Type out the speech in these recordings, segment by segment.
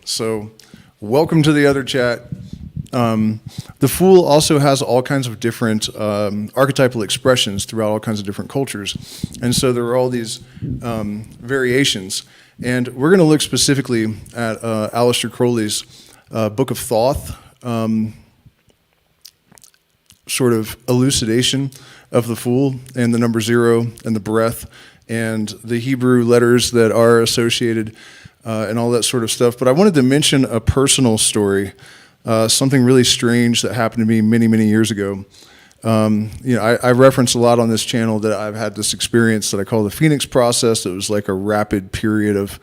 So, welcome to the other chat. The Fool also has all kinds of different archetypal expressions throughout all kinds of different cultures. And so there are all these variations. And we're going to look specifically at Aleister Crowley's Book of Thoth, sort of elucidation of the Fool and the number 0 and the breath and the Hebrew letters that are associated and all that sort of stuff. But I wanted to mention a personal story, something really strange that happened to me many, many years ago. I reference a lot on this channel that I've had this experience that I call the Phoenix process. It was like a rapid period of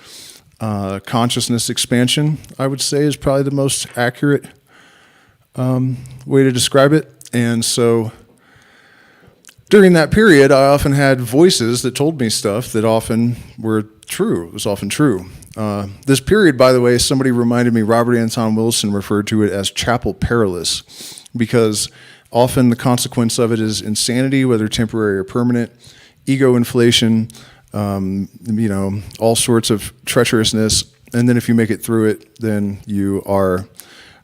consciousness expansion, I would say is probably the most accurate way to describe it. And so during that period, I often had voices that told me stuff that often were true. It was often true. This period, by the way, somebody reminded me, Robert Anton Wilson referred to it as chapel perilous, because often the consequence of it is insanity, whether temporary or permanent, ego inflation, all sorts of treacherousness. And then if you make it through it, then you are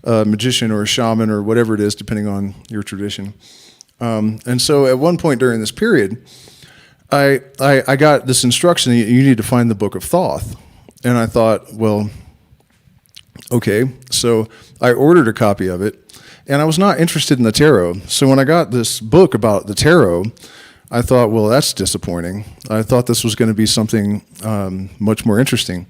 a magician or a shaman or whatever it is, depending on your tradition. And so at one point during this period, I got this instruction, you need to find the Book of Thoth. And I thought, well, okay. So I ordered a copy of it, and I was not interested in the tarot. So when I got this book about the tarot, I thought, well, that's disappointing. I thought this was going to be something much more interesting.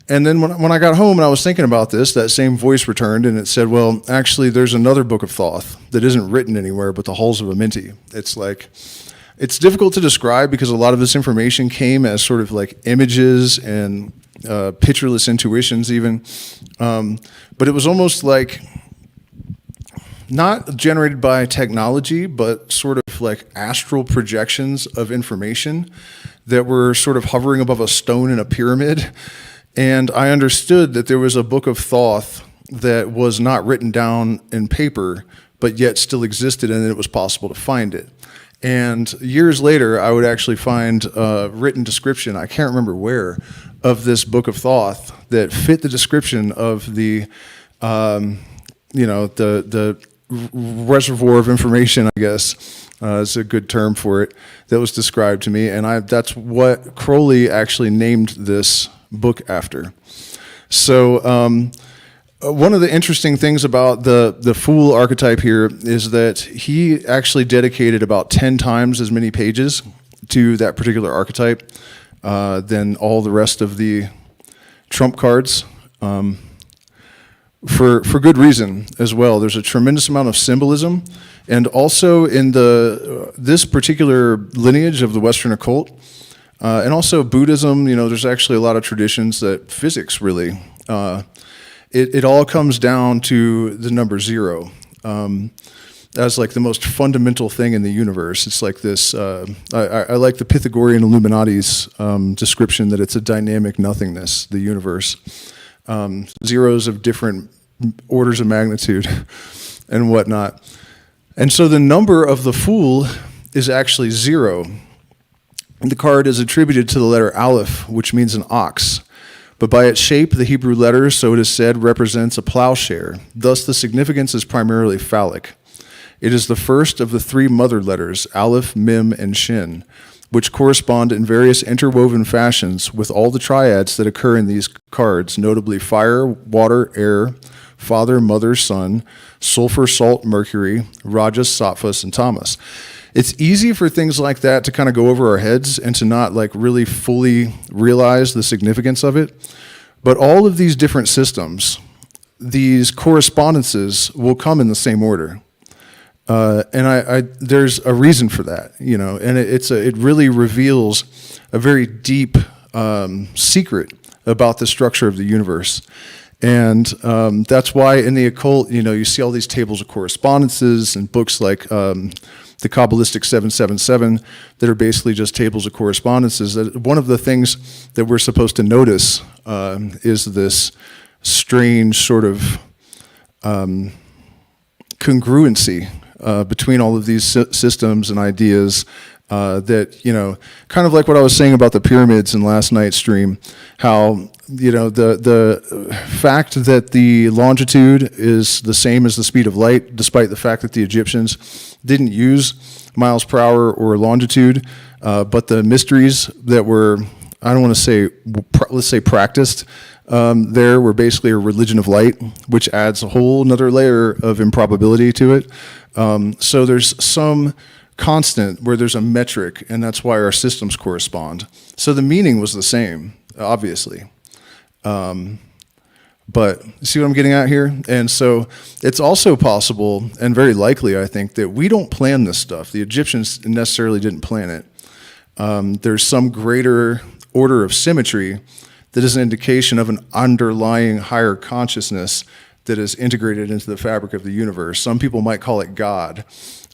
And then when I got home and I was thinking about this, that same voice returned, and it said, well, actually, there's another Book of Thoth that isn't written anywhere but the Halls of Amenti. It's difficult to describe because a lot of this information came as sort of like images and pictureless intuitions even. But it was almost like not generated by technology, but sort of like astral projections of information that were sort of hovering above a stone in a pyramid. And I understood that there was a Book of Thoth that was not written down in paper, but yet still existed, and it was possible to find it. And years later, I would actually find a written description, I can't remember where, of this Book of Thoth that fit the description of the reservoir of information, I guess, is a good term for it, that was described to me. And that's what Crowley actually named this book after. So one of the interesting things about the Fool archetype here is that he actually dedicated about 10 times as many pages to that particular archetype than all the rest of the trump cards, for good reason as well. There's a tremendous amount of symbolism, and also in this particular lineage of the Western occult, and also Buddhism, there's actually a lot of traditions that physics really, it all comes down to the number 0 as like the most fundamental thing in the universe. It's like this, I like the Pythagorean Illuminati's description that it's a dynamic nothingness, the universe. Zeros of different orders of magnitude and whatnot. And so the number of the Fool is actually 0. The card is attributed to the letter Aleph, which means an ox. But by its shape, the Hebrew letter, so it is said, represents a plowshare. Thus, the significance is primarily phallic. It is the first of the 3 mother letters, Aleph, Mem, and Shin, which correspond in various interwoven fashions with all the triads that occur in these cards, notably fire, water, air, father, mother, son, sulfur, salt, mercury, rajas, sattvas, and tamas. It's easy for things like that to kind of go over our heads and to not like really fully realize the significance of it. But all of these different systems, these correspondences will come in the same order. And there's a reason for that, and it really reveals a very deep secret about the structure of the universe. And that's why in the occult, you see all these tables of correspondences and books like the Kabbalistic 777 that are basically just tables of correspondences. One of the things that we're supposed to notice is this strange sort of congruency between all of these systems and ideas that, kind of like what I was saying about the pyramids in last night's stream, how the fact that the longitude is the same as the speed of light, despite the fact that the Egyptians didn't use miles per hour or longitude, but the mysteries that were, I don't want to say, let's say practiced there were basically a religion of light, which adds a whole nother layer of improbability to it. So there's some constant where there's a metric, and that's why our systems correspond. So the meaning was the same, obviously. But see what I'm getting at here? And so it's also possible, and very likely, I think, that we don't plan this stuff. The Egyptians necessarily didn't plan it. There's some greater order of symmetry that is an indication of an underlying higher consciousness that is integrated into the fabric of the universe. Some people might call it God,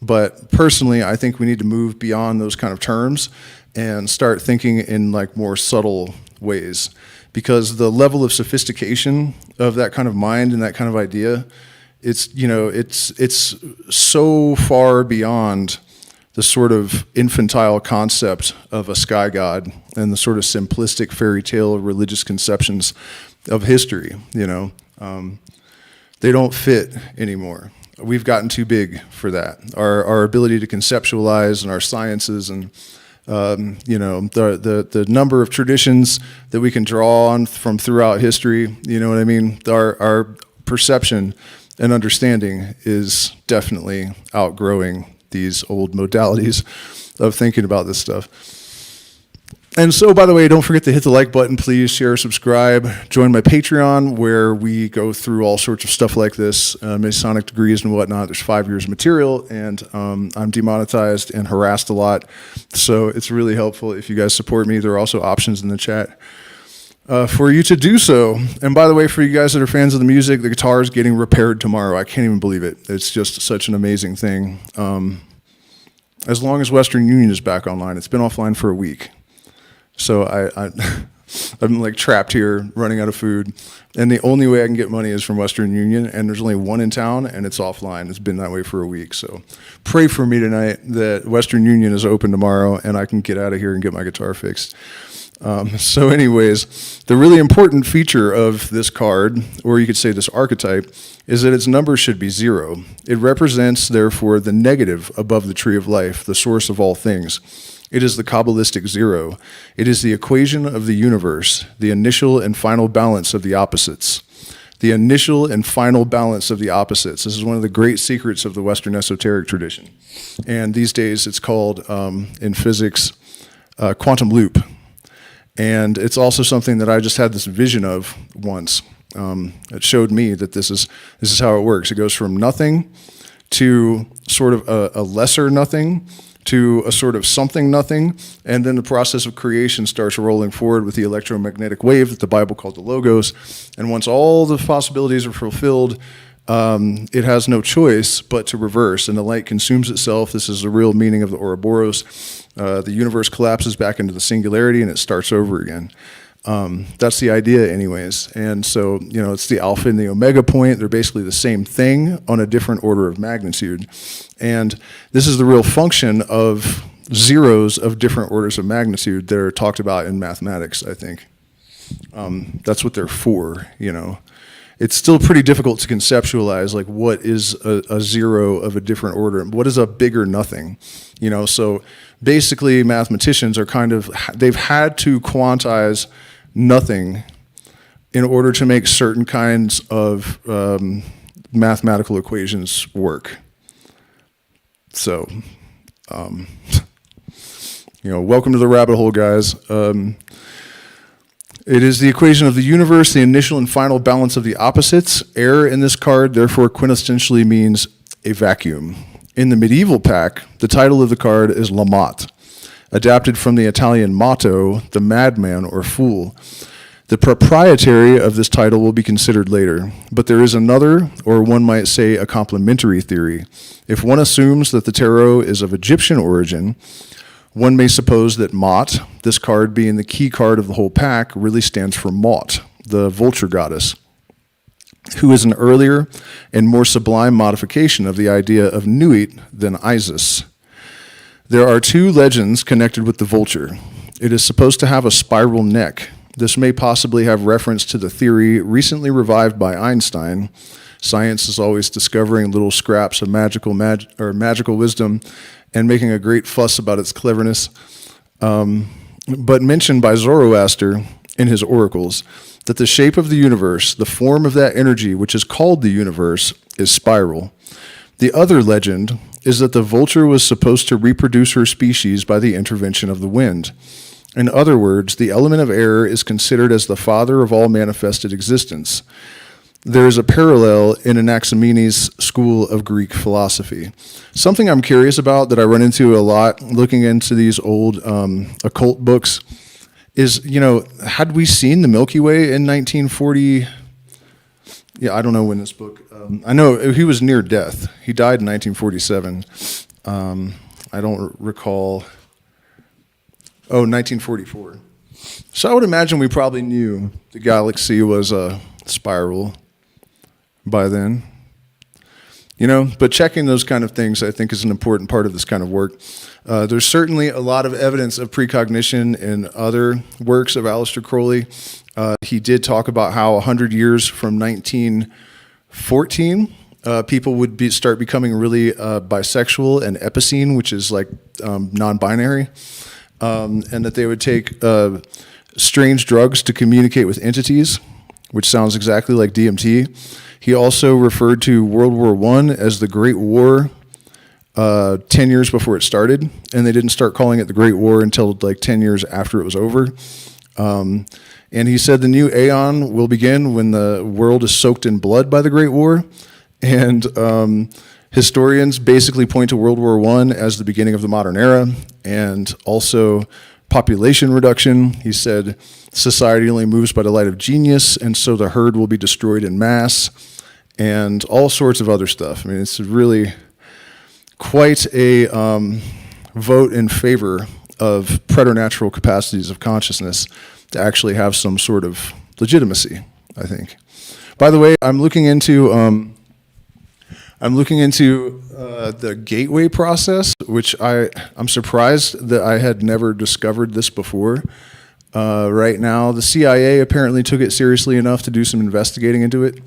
but personally, I think we need to move beyond those kind of terms and start thinking in like more subtle ways, because the level of sophistication of that kind of mind and that kind of idea, it's so far beyond the sort of infantile concept of a sky god and the sort of simplistic fairy tale religious conceptions of history. They don't fit anymore. We've gotten too big for that. Our ability to conceptualize and our sciences and the number of traditions that we can draw on from throughout history, you know what I mean? Our perception and understanding is definitely outgrowing these old modalities of thinking about this stuff. And so, by the way, don't forget to hit the like button, please, share, subscribe, join my Patreon, where we go through all sorts of stuff like this, Masonic degrees and whatnot. There's 5 years of material, and I'm demonetized and harassed a lot, so it's really helpful if you guys support me. There are also options in the chat for you to do so. And by the way, for you guys that are fans of the music, the guitar is getting repaired tomorrow. I can't even believe it. It's just such an amazing thing. As long as Western Union is back online. It's been offline for a week. So I'm like trapped here running out of food, and the only way I can get money is from Western Union, and there's only one in town, and it's offline. It's been that way for a week. So pray for me tonight that Western Union is open tomorrow and I can get out of here and get my guitar fixed. So anyways, the really important feature of this card, or you could say this archetype, is that its number should be 0. It represents, therefore, the negative above the tree of life, the source of all things. It is the Kabbalistic 0. It is the equation of the universe, the initial and final balance of the opposites. The initial and final balance of the opposites. This is one of the great secrets of the Western esoteric tradition. And these days it's called, in physics, quantum loop. And it's also something that I just had this vision of once. It showed me that this is how it works. It goes from nothing to sort of a lesser nothing, to a sort of something nothing, and then the process of creation starts rolling forward with the electromagnetic wave that the Bible called the Logos. And once all the possibilities are fulfilled, it has no choice but to reverse, and the light consumes itself. This is the real meaning of the Ouroboros. The universe collapses back into the singularity, and it starts over again. That's the idea anyways. And so, it's the alpha and the omega point. They're basically the same thing on a different order of magnitude. And this is the real function of zeros of different orders of magnitude that are talked about in mathematics, I think. That's what they're for, It's still pretty difficult to conceptualize, like, what is a zero of a different order? What is a bigger nothing? So basically mathematicians are they've had to quantize nothing in order to make certain kinds of mathematical equations work. So, welcome to the rabbit hole, guys. It is the equation of the universe, the initial and final balance of the opposites. Air in this card, therefore, quintessentially means a vacuum. In the medieval pack, the title of the card is La Motte, adapted from the Italian motto, the madman or fool. The proprietary of this title will be considered later, but there is another, or one might say a complementary theory. If one assumes that the tarot is of Egyptian origin, one may suppose that Mot, this card being the key card of the whole pack, really stands for Mot, the vulture goddess, who is an earlier and more sublime modification of the idea of Nuit than Isis. There are 2 legends connected with the vulture. It is supposed to have a spiral neck, This may possibly have reference to the theory recently revived by Einstein. Science is always discovering little scraps of magical wisdom and making a great fuss about its cleverness. But mentioned by Zoroaster in his oracles, that the shape of the universe, the form of that energy which is called the universe, is spiral. The other legend is that the vulture was supposed to reproduce her species by the intervention of the wind. In other words, the element of air is considered as the father of all manifested existence. There is a parallel in Anaximenes' school of Greek philosophy. Something I'm curious about that I run into a lot looking into these old occult books is, had we seen the Milky Way in 1940? Yeah, I don't know when this book, I know he was near death. He died in 1947. I don't recall. 1944. So I would imagine we probably knew the galaxy was a spiral by then. But checking those kind of things, I think, is an important part of this kind of work. There's certainly a lot of evidence of precognition in other works of Aleister Crowley. He did talk about how 100 years from 1914, people would start becoming really bisexual and epicene, which is like non-binary, and that they would take strange drugs to communicate with entities, which sounds exactly like DMT. He also referred to World War I as the Great War 10 years before it started, and they didn't start calling it the Great War until like 10 years after it was over. And he said the new aeon will begin when the world is soaked in blood by the Great War. And historians basically point to World War I as the beginning of the modern era, and also population reduction. He said society only moves by the light of genius, and so the herd will be destroyed in mass, and all sorts of other stuff. I mean, it's really quite a vote in favor of preternatural capacities of consciousness to actually have some sort of legitimacy, I think. By the way, I'm looking into the gateway process, which I'm surprised that I had never discovered this before. Right now, the CIA apparently took it seriously enough to do some investigating into it.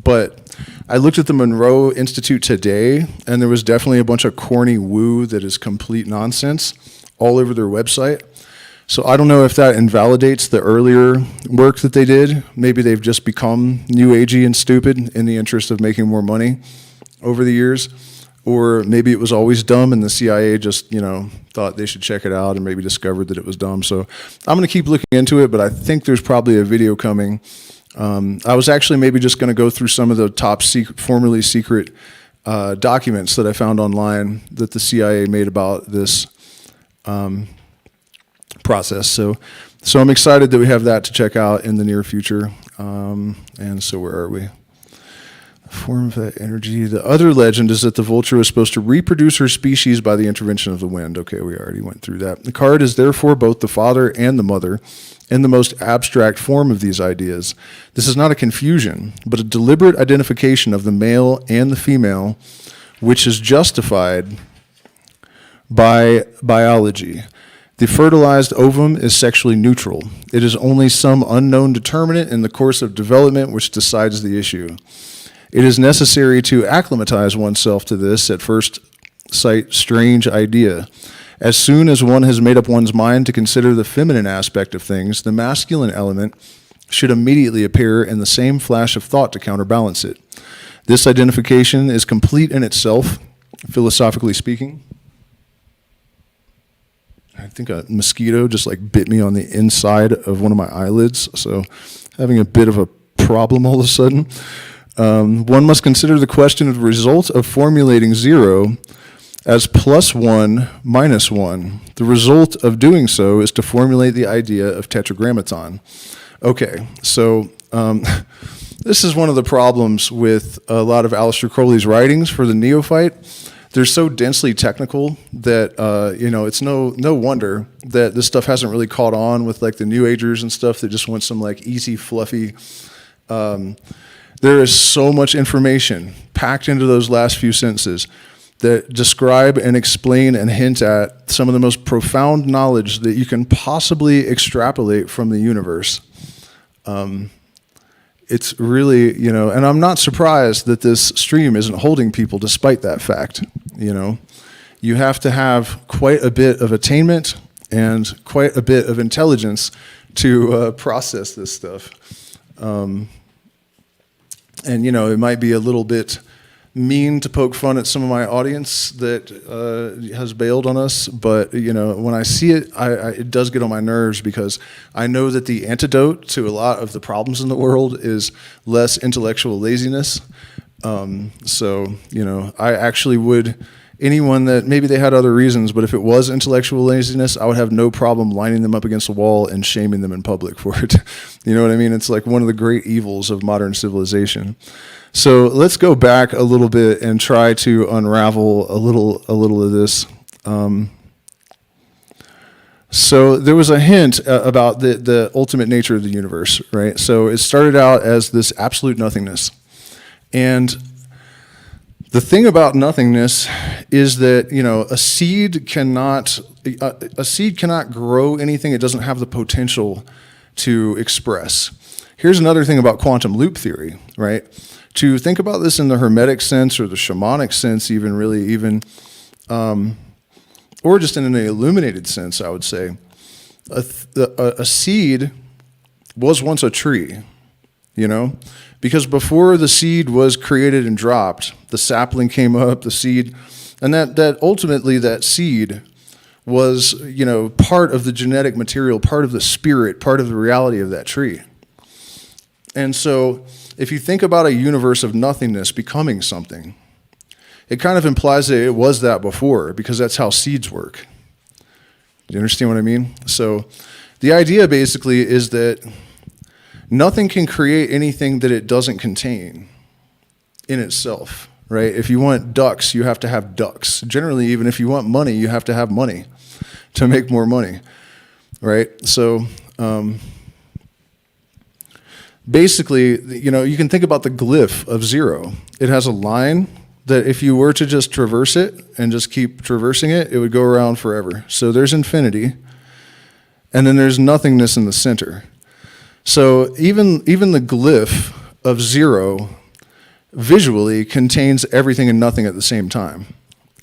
But I looked at the Monroe Institute today, and there was definitely a bunch of corny woo that is complete nonsense all over their website. So I don't know if that invalidates the earlier work that they did. Maybe they've just become new agey and stupid in the interest of making more money over the years. Or maybe it was always dumb and the CIA just, thought they should check it out and maybe discovered that it was dumb. So I'm going to keep looking into it, but I think there's probably a video coming. I was actually maybe just going to go through some of the top secret, formerly secret documents that I found online that the CIA made about this process. So I'm excited that we have that to check out in the near future. And so where are we? Form of that energy. The other legend is that the vulture is supposed to reproduce her species by the intervention of the wind. Okay, we already went through that. The card is therefore both the father and the mother in the most abstract form of these ideas. This is not a confusion, but a deliberate identification of the male and the female, which is justified by biology. The fertilized ovum is sexually neutral. It is only some unknown determinant in the course of development which decides the issue. It is necessary to acclimatize oneself to this, at first sight, strange idea. As soon as one has made up one's mind to consider the feminine aspect of things, the masculine element should immediately appear in the same flash of thought to counterbalance it. This identification is complete in itself, philosophically speaking. I think a mosquito just bit me on the inside of one of my eyelids, so having a bit of a problem all of a sudden. One must consider the question of the result of formulating 0 as +1 - 1. The result of doing so is to formulate the idea of tetragrammaton. Okay, so this is one of the problems with a lot of Aleister Crowley's writings for the neophyte. They're so densely technical that it's no wonder that this stuff hasn't really caught on with the New Agers and stuff that just want some easy, fluffy. There is so much information packed into those last few sentences that describe and explain and hint at some of the most profound knowledge that you can possibly extrapolate from the universe. It's really, and I'm not surprised that this stream isn't holding people despite that fact. You have to have quite a bit of attainment and quite a bit of intelligence to process this stuff. And, it might be a little bit mean to poke fun at some of my audience that has bailed on us, but when I see it, it does get on my nerves, because I know that the antidote to a lot of the problems in the world is less intellectual laziness. I actually would, anyone that maybe they had other reasons, but if it was intellectual laziness, I would have no problem lining them up against a wall and shaming them in public for it. You know what I mean? It's like one of the great evils of modern civilization. So let's go back a little bit and try to unravel a little of this. So there was a hint about the ultimate nature of the universe, right? So it started out as this absolute nothingness. And the thing about nothingness is that, a seed cannot grow anything it doesn't have the potential to express. Here's another thing about quantum loop theory, right? To think about this in the Hermetic sense, or the shamanic sense or just in an illuminated sense, I would say, a seed was once a tree, because before the seed was created and dropped, the sapling came up, the seed, and that ultimately that seed was, part of the genetic material, part of the spirit, part of the reality of that tree. And so if you think about a universe of nothingness becoming something, it kind of implies that it was that before, because that's how seeds work. Do you understand what I mean? So the idea basically is that nothing can create anything that it doesn't contain in itself, right? If you want ducks, you have to have ducks. Generally, even if you want money, you have to have money to make more money, right? So basically, you can think about the glyph of zero. It has a line that if you were to just traverse it and just keep traversing it, it would go around forever. So there's infinity, and then there's nothingness in the center. So even the glyph of zero visually contains everything and nothing at the same time.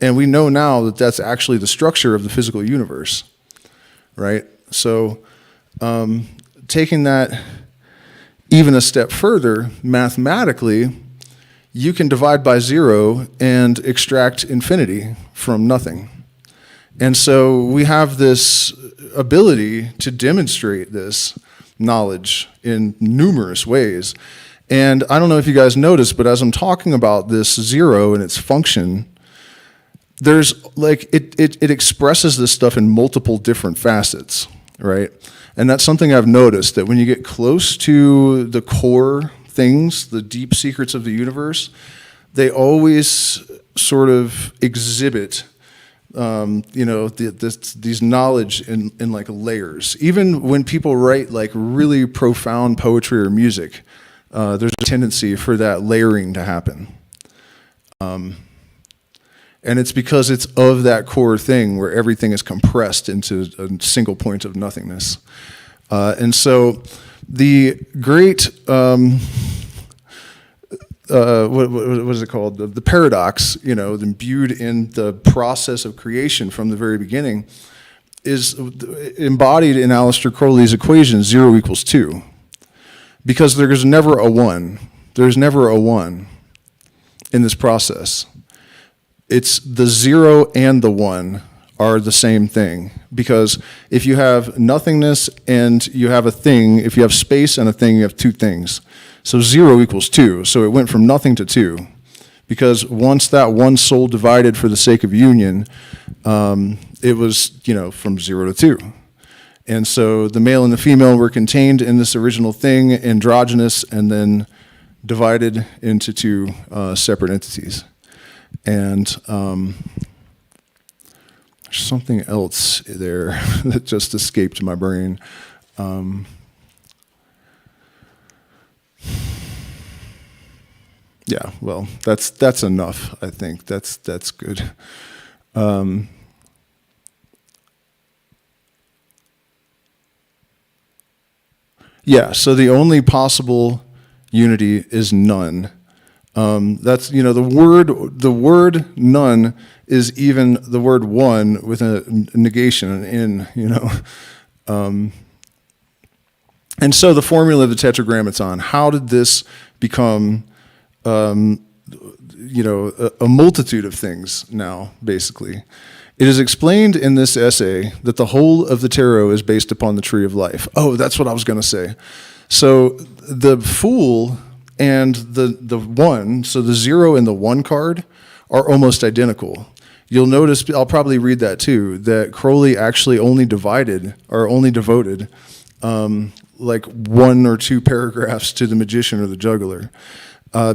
And we know now that that's actually the structure of the physical universe, right? So taking that even a step further, mathematically, you can divide by zero and extract infinity from nothing. And so we have this ability to demonstrate this knowledge in numerous ways. And I don't know if you guys noticed, but as I'm talking about this zero and its function, there's it expresses this stuff in multiple different facets, right? And that's something I've noticed, that when you get close to the core things, the deep secrets of the universe, they always sort of exhibit, these knowledge in like layers. Even when people write like really profound poetry or music, there's a tendency for that layering to happen. And it's because it's of that core thing where everything is compressed into a single point of nothingness. And so the great, what is it called? The paradox, imbued in the process of creation from the very beginning, is embodied in Aleister Crowley's equation, 0 equals 2. Because there's never a 1. There's never a 1 in this process. It's the 0 and the 1 are the same thing. Because if you have nothingness and you have a thing, if you have space and a thing, you have two things. So 0 equals 2. So it went from nothing to 2. Because once that one soul divided for the sake of union, it was, from 0 to 2. And so the male and the female were contained in this original thing, androgynous, and then divided into two separate entities. And there's something else there that just escaped my brain. Yeah, well, that's enough, I think. That's good. Yeah, so the only possible unity is none. That's, the word none is even the word one with a negation, an in. And so the formula of the tetragrammaton, how did this become, a multitude of things now, basically? It is explained in this essay that the whole of the tarot is based upon the tree of life. Oh, that's what I was going to say. So the Fool and the one, so the 0 and the 1 card, are almost identical. You'll notice, I'll probably read that too, that Crowley actually only devoted like 1 or 2 paragraphs to the magician or the juggler,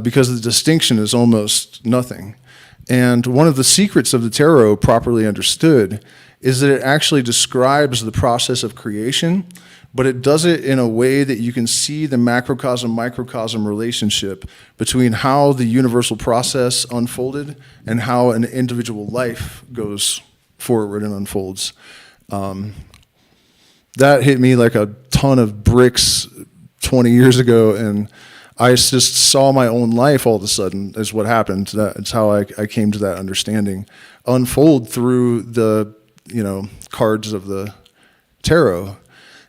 because the distinction is almost nothing. And one of the secrets of the tarot, properly understood, is that it actually describes the process of creation, but it does it in a way that you can see the macrocosm-microcosm relationship between how the universal process unfolded and how an individual life goes forward and unfolds. That hit me like a ton of bricks 20 years ago, and I just saw my own life all of a sudden is what happened. That's how I came to that understanding, unfold through the cards of the tarot.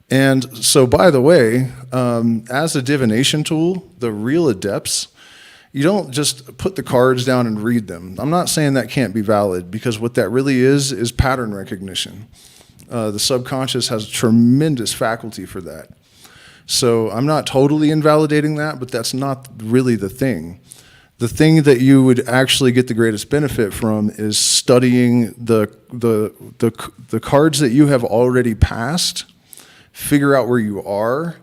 And so, by the way, as a divination tool, the real adepts, you don't just put the cards down and read them. I'm not saying that can't be valid, because what that really is pattern recognition. The subconscious has a tremendous faculty for that. So I'm not totally invalidating that, but that's not really the thing. The thing that you would actually get the greatest benefit from is studying the cards that you have already passed, figure out where you are,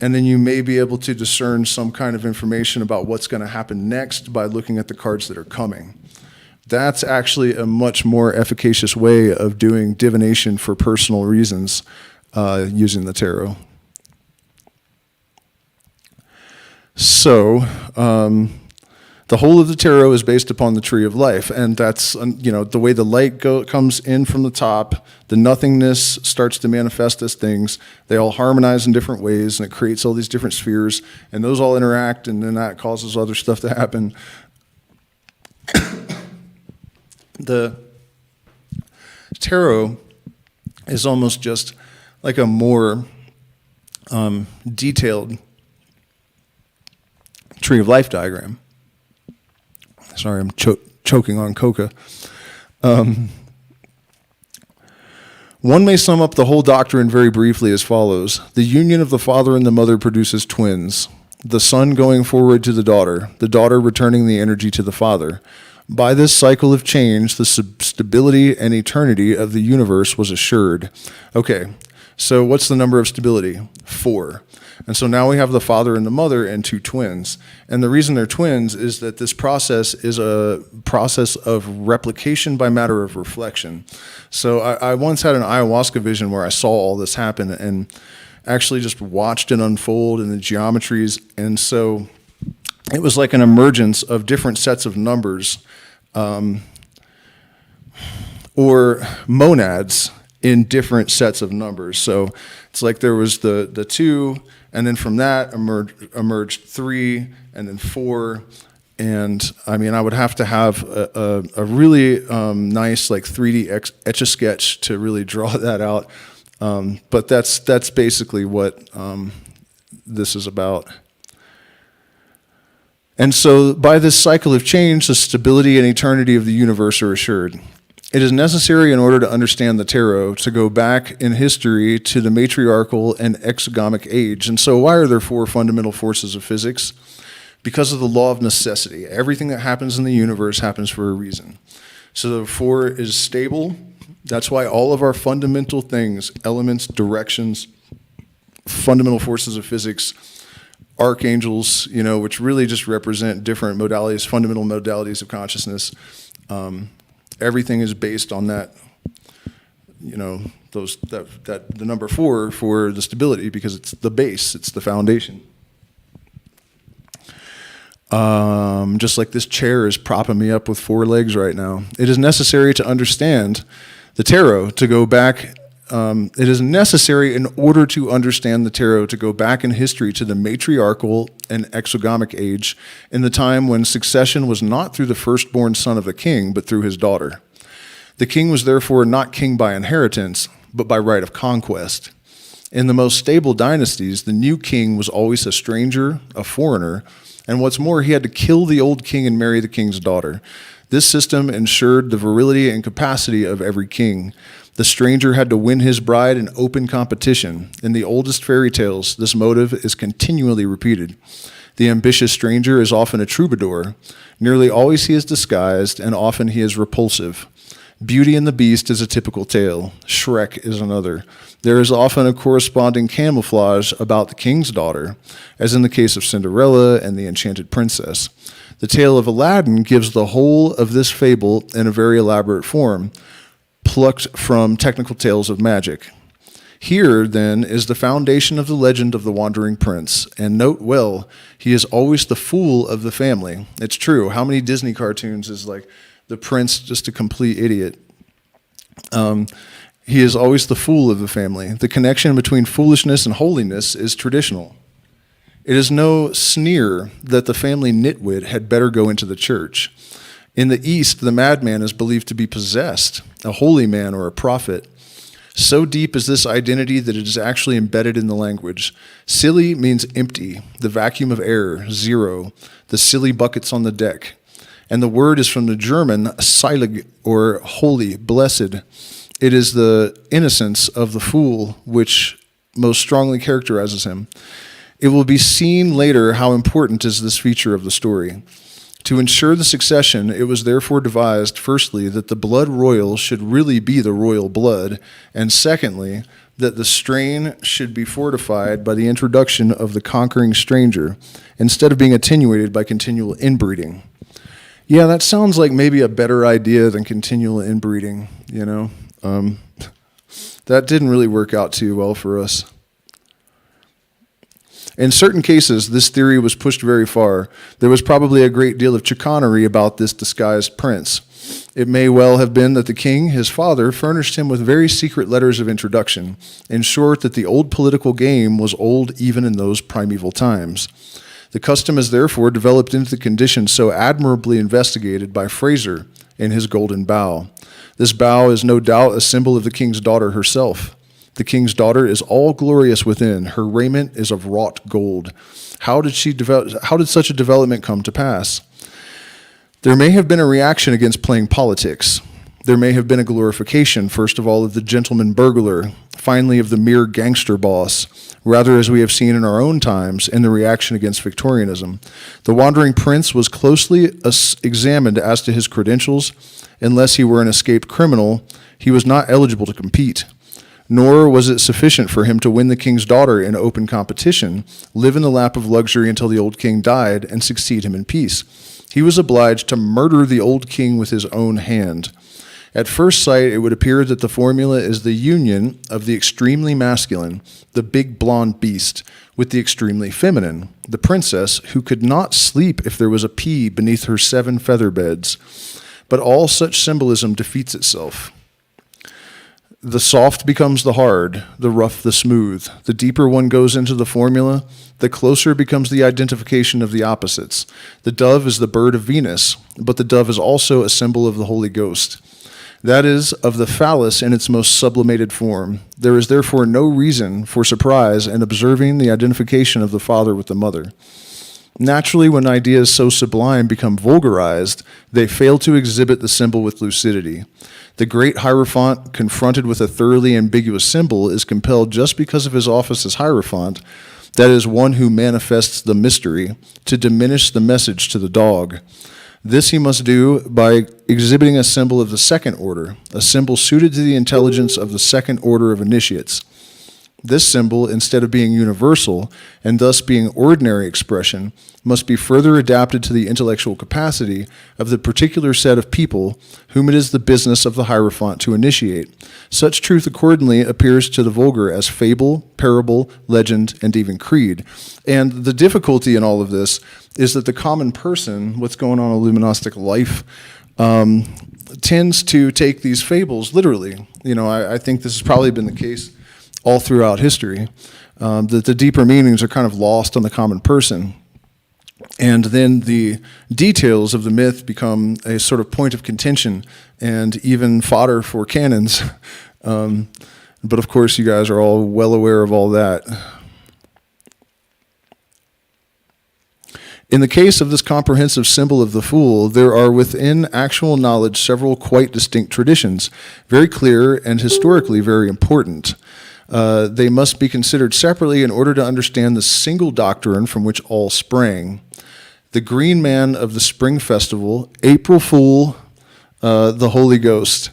and then you may be able to discern some kind of information about what's going to happen next by looking at the cards that are coming. That's actually a much more efficacious way of doing divination for personal reasons using the tarot. So, the whole of the tarot is based upon the tree of life, and that's, the way the light comes in from the top, the nothingness starts to manifest as things, they all harmonize in different ways, and it creates all these different spheres, and those all interact, and then that causes other stuff to happen. The tarot is almost just like a more detailed tree of life diagram. Sorry, I'm choking on coca. One may sum up the whole doctrine very briefly as follows. The union of the father and the mother produces twins. The son going forward to the daughter returning the energy to the father. By this cycle of change, the stability and eternity of the universe was assured. Okay, so what's the number of stability? 4. And so now we have the father and the mother and 2 twins. And the reason they're twins is that this process is a process of replication by matter of reflection. So I once had an ayahuasca vision where I saw all this happen and actually just watched it unfold in the geometries. And so it was like an emergence of different sets of numbers, or monads in different sets of numbers. So it's like there was the 2, and then from that emerged 3, and then 4. And I mean, I would have to have a really nice like 3D etch-a-sketch to really draw that out. But that's basically what this is about. And so by this cycle of change, the stability and eternity of the universe are assured. It is necessary in order to understand the tarot to go back in history to the matriarchal and exogamic age. And so why are there 4 fundamental forces of physics? Because of the law of necessity. Everything that happens in the universe happens for a reason. So the 4 is stable. That's why all of our fundamental things, elements, directions, fundamental forces of physics, archangels, which really just represent different modalities, fundamental modalities of consciousness, everything is based on that, the number 4 for the stability, because it's the base, it's the foundation. Just like this chair is propping me up with 4 legs right now. It is necessary to understand the tarot to go back. It is necessary in order to understand the tarot to go back in history to the matriarchal and exogamic age, in the time when succession was not through the firstborn son of the king, but through his daughter. The king was therefore not king by inheritance, but by right of conquest. In the most stable dynasties, the new king was always a stranger, a foreigner, and what's more, he had to kill the old king and marry the king's daughter. This system ensured the virility and capacity of every king. The stranger had to win his bride in open competition. In the oldest fairy tales, this motive is continually repeated. The ambitious stranger is often a troubadour. Nearly always he is disguised, and often he is repulsive. Beauty and the Beast is a typical tale. Shrek is another. There is often a corresponding camouflage about the king's daughter, as in the case of Cinderella and the Enchanted Princess. The tale of Aladdin gives the whole of this fable in a very elaborate form, plucked from technical tales of magic. Here, then, is the foundation of the legend of the wandering prince, and note well, he is always the fool of the family. It's true. How many Disney cartoons is like the prince just a complete idiot? He is always the fool of the family. The connection between foolishness and holiness is traditional. It is no sneer that the family nitwit had better go into the church. In the East, the madman is believed to be possessed, a holy man or a prophet. So deep is this identity that it is actually embedded in the language. Silly means empty, the vacuum of air, zero, the silly buckets on the deck. And the word is from the German seilig, or holy, blessed. It is the innocence of the fool which most strongly characterizes him. It will be seen later how important is this feature of the story. To ensure the succession, it was therefore devised, firstly, that the blood royal should really be the royal blood, and secondly, that the strain should be fortified by the introduction of the conquering stranger, instead of being attenuated by continual inbreeding. Yeah, that sounds like maybe a better idea than continual inbreeding, you know? That didn't really work out too well for us. In certain cases, this theory was pushed very far. There was probably a great deal of chicanery about this disguised prince. It may well have been that the king, his father, furnished him with very secret letters of introduction. In short, that the old political game was old even in those primeval times. The custom has therefore developed into the condition so admirably investigated by Fraser in his Golden Bough. This bough is no doubt a symbol of the king's daughter herself. The king's daughter is all glorious within. Her raiment is of wrought gold. How did such a development come to pass? There may have been a reaction against playing politics. There may have been a glorification, first of all, of the gentleman burglar, finally of the mere gangster boss, rather as we have seen in our own times in the reaction against Victorianism. The wandering prince was closely examined as to his credentials. Unless he were an escaped criminal, he was not eligible to compete. Nor was it sufficient for him to win the king's daughter in open competition, live in the lap of luxury until the old king died, and succeed him in peace. He was obliged to murder the old king with his own hand. At first sight, it would appear that the formula is the union of the extremely masculine, the big blonde beast, with the extremely feminine, the princess who could not sleep if there was a pea beneath her 7 feather beds. But all such symbolism defeats itself. The soft becomes the hard, the rough the smooth. The deeper one goes into the formula, the closer becomes the identification of the opposites. The dove is the bird of Venus, but the dove is also a symbol of the Holy Ghost. That is, of the phallus in its most sublimated form. There is therefore no reason for surprise in observing the identification of the father with the mother. Naturally, when ideas so sublime become vulgarized, they fail to exhibit the symbol with lucidity. The great Hierophant, confronted with a thoroughly ambiguous symbol, is compelled, just because of his office as Hierophant, that is, one who manifests the mystery, to diminish the message to the dog. This he must do by exhibiting a symbol of the second order, a symbol suited to the intelligence of the second order of initiates. This symbol, instead of being universal and thus being ordinary expression, must be further adapted to the intellectual capacity of the particular set of people whom it is the business of the Hierophant to initiate. Such truth accordingly appears to the vulgar as fable, parable, legend, and even creed. And the difficulty in all of this is that the common person, what's going on in luminostic life, tends to take these fables literally. I think this has probably been the case all throughout history, that the deeper meanings are kind of lost on the common person. And then the details of the myth become a sort of point of contention and even fodder for cannons. But of course, you guys are all well aware of all that. In the case of this comprehensive symbol of the fool, there are within actual knowledge several quite distinct traditions, very clear and historically very important. They must be considered separately in order to understand the single doctrine from which all sprang. The Green Man of the Spring Festival, April Fool, the Holy Ghost.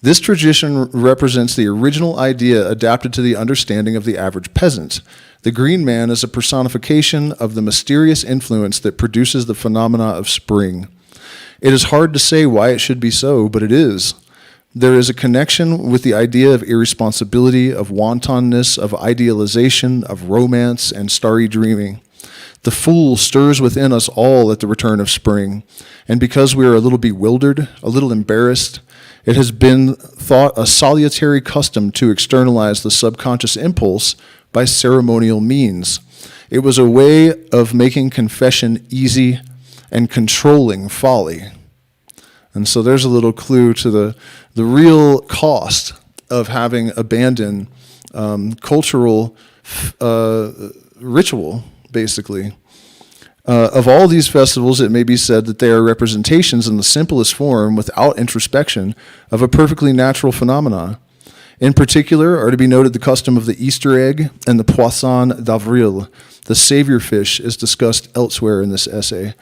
This tradition represents the original idea adapted to the understanding of the average peasant. The Green Man is a personification of the mysterious influence that produces the phenomena of spring. It is hard to say why it should be so, but it is. There is a connection with the idea of irresponsibility, of wantonness, of idealization, of romance, and starry dreaming. The fool stirs within us all at the return of spring, and because we are a little bewildered, a little embarrassed, it has been thought a salutary custom to externalize the subconscious impulse by ceremonial means. It was a way of making confession easy and controlling folly. And so there's a little clue to the real cost of having abandoned cultural ritual, basically. Of all these festivals, it may be said that they are representations in the simplest form, without introspection, of a perfectly natural phenomena. In particular are to be noted the custom of the Easter egg and the poisson d'avril. The savior fish is discussed elsewhere in this essay.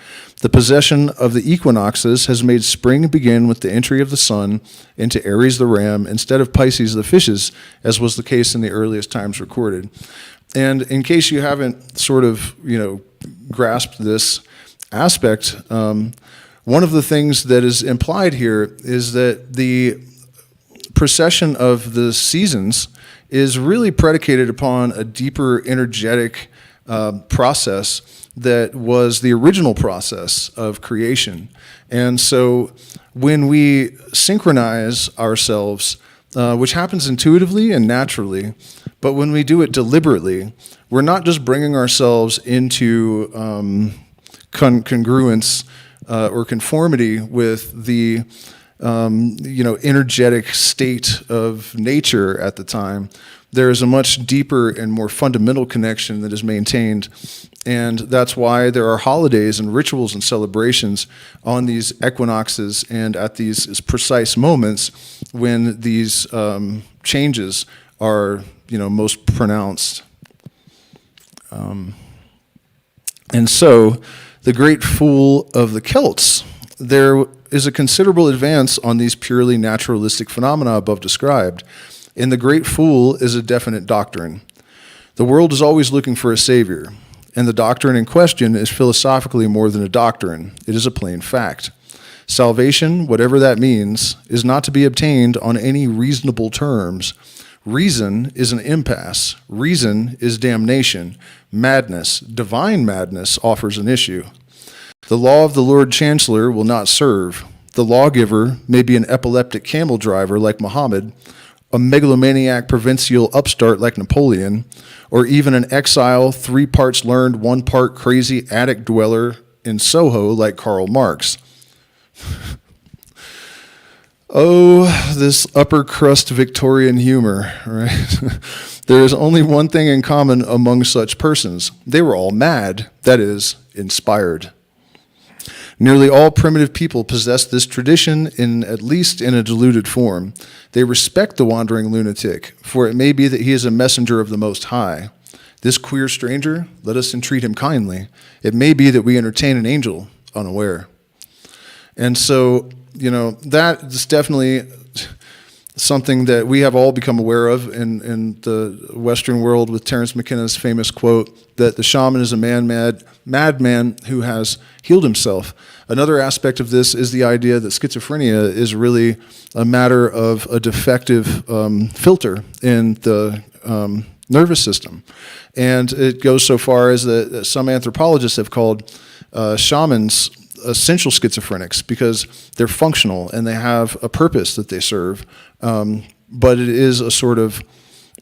The possession of the equinoxes has made spring begin with the entry of the sun into Aries the ram instead of Pisces the fishes, as was the case in the earliest times recorded. And in case you haven't sort of, grasped this aspect, one of the things that is implied here is that the precession of the seasons is really predicated upon a deeper energetic process that was the original process of creation. And so when we synchronize ourselves, which happens intuitively and naturally, but when we do it deliberately, we're not just bringing ourselves into congruence or conformity with the energetic state of nature at the time. There is a much deeper and more fundamental connection that is maintained, and that's why there are holidays and rituals and celebrations on these equinoxes and at these precise moments when these changes are, most pronounced. And so, the great fool of the Celts, there is a considerable advance on these purely naturalistic phenomena above described. And the great fool is a definite doctrine. The world is always looking for a savior, and the doctrine in question is philosophically more than a doctrine. It is a plain fact. Salvation, whatever that means, is not to be obtained on any reasonable terms. Reason is an impasse. Reason is damnation. Madness, divine madness, offers an issue. The law of the Lord Chancellor will not serve. The lawgiver may be an epileptic camel driver like Muhammad, a megalomaniac provincial upstart like Napoleon, or even an exile, 3 parts learned, 1 part crazy attic dweller in Soho like Karl Marx. Oh, this upper crust Victorian humor, right? There is only one thing in common among such persons. They were all mad, that is, inspired. Nearly all primitive people possess this tradition, at least in a diluted form. They respect the wandering lunatic, for it may be that he is a messenger of the Most High. This queer stranger, let us entreat him kindly. It may be that we entertain an angel unaware. And so, that is definitely something that we have all become aware of in the Western world with Terence McKenna's famous quote that the shaman is a madman who has healed himself. Another aspect of this is the idea that schizophrenia is really a matter of a defective filter in the nervous system. And it goes so far as that some anthropologists have called shamans essential schizophrenics because they're functional and they have a purpose that they serve. But it is a sort of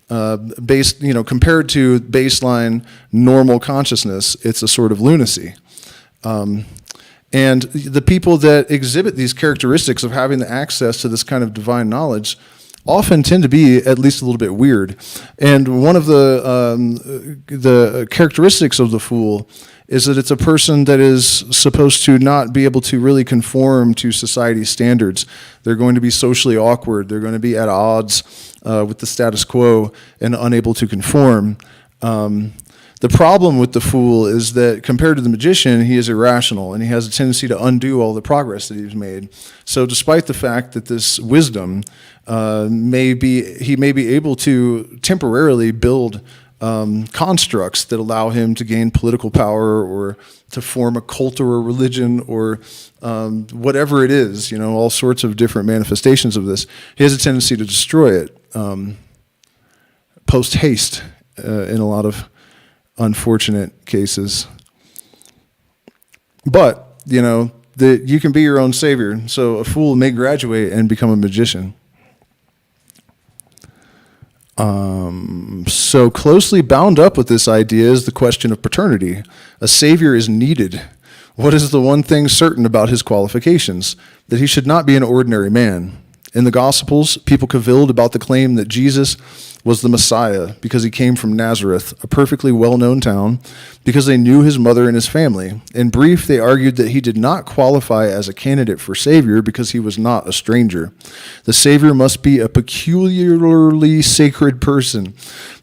compared to baseline normal consciousness, it's a sort of lunacy. And the people that exhibit these characteristics of having the access to this kind of divine knowledge often tend to be at least a little bit weird. And one of the characteristics of the fool is that it's a person that is supposed to not be able to really conform to society's standards. They're going to be socially awkward. They're going to be at odds with the status quo and unable to conform. The problem with the fool is that compared to the magician, he is irrational and he has a tendency to undo all the progress that he's made. So despite the fact that this wisdom he may be able to temporarily build constructs that allow him to gain political power or to form a cult or a religion or whatever it is, all sorts of different manifestations of this. He has a tendency to destroy it post haste in a lot of unfortunate cases. But, you can be your own savior. So a fool may graduate and become a magician. So closely bound up with this idea is the question of paternity. A savior is needed. What is the one thing certain about his qualifications? That he should not be an ordinary man. In the Gospels, people cavilled about the claim that Jesus was the Messiah because he came from Nazareth, a perfectly well-known town, because they knew his mother and his family. In brief, they argued that he did not qualify as a candidate for Savior because he was not a stranger. The Savior must be a peculiarly sacred person.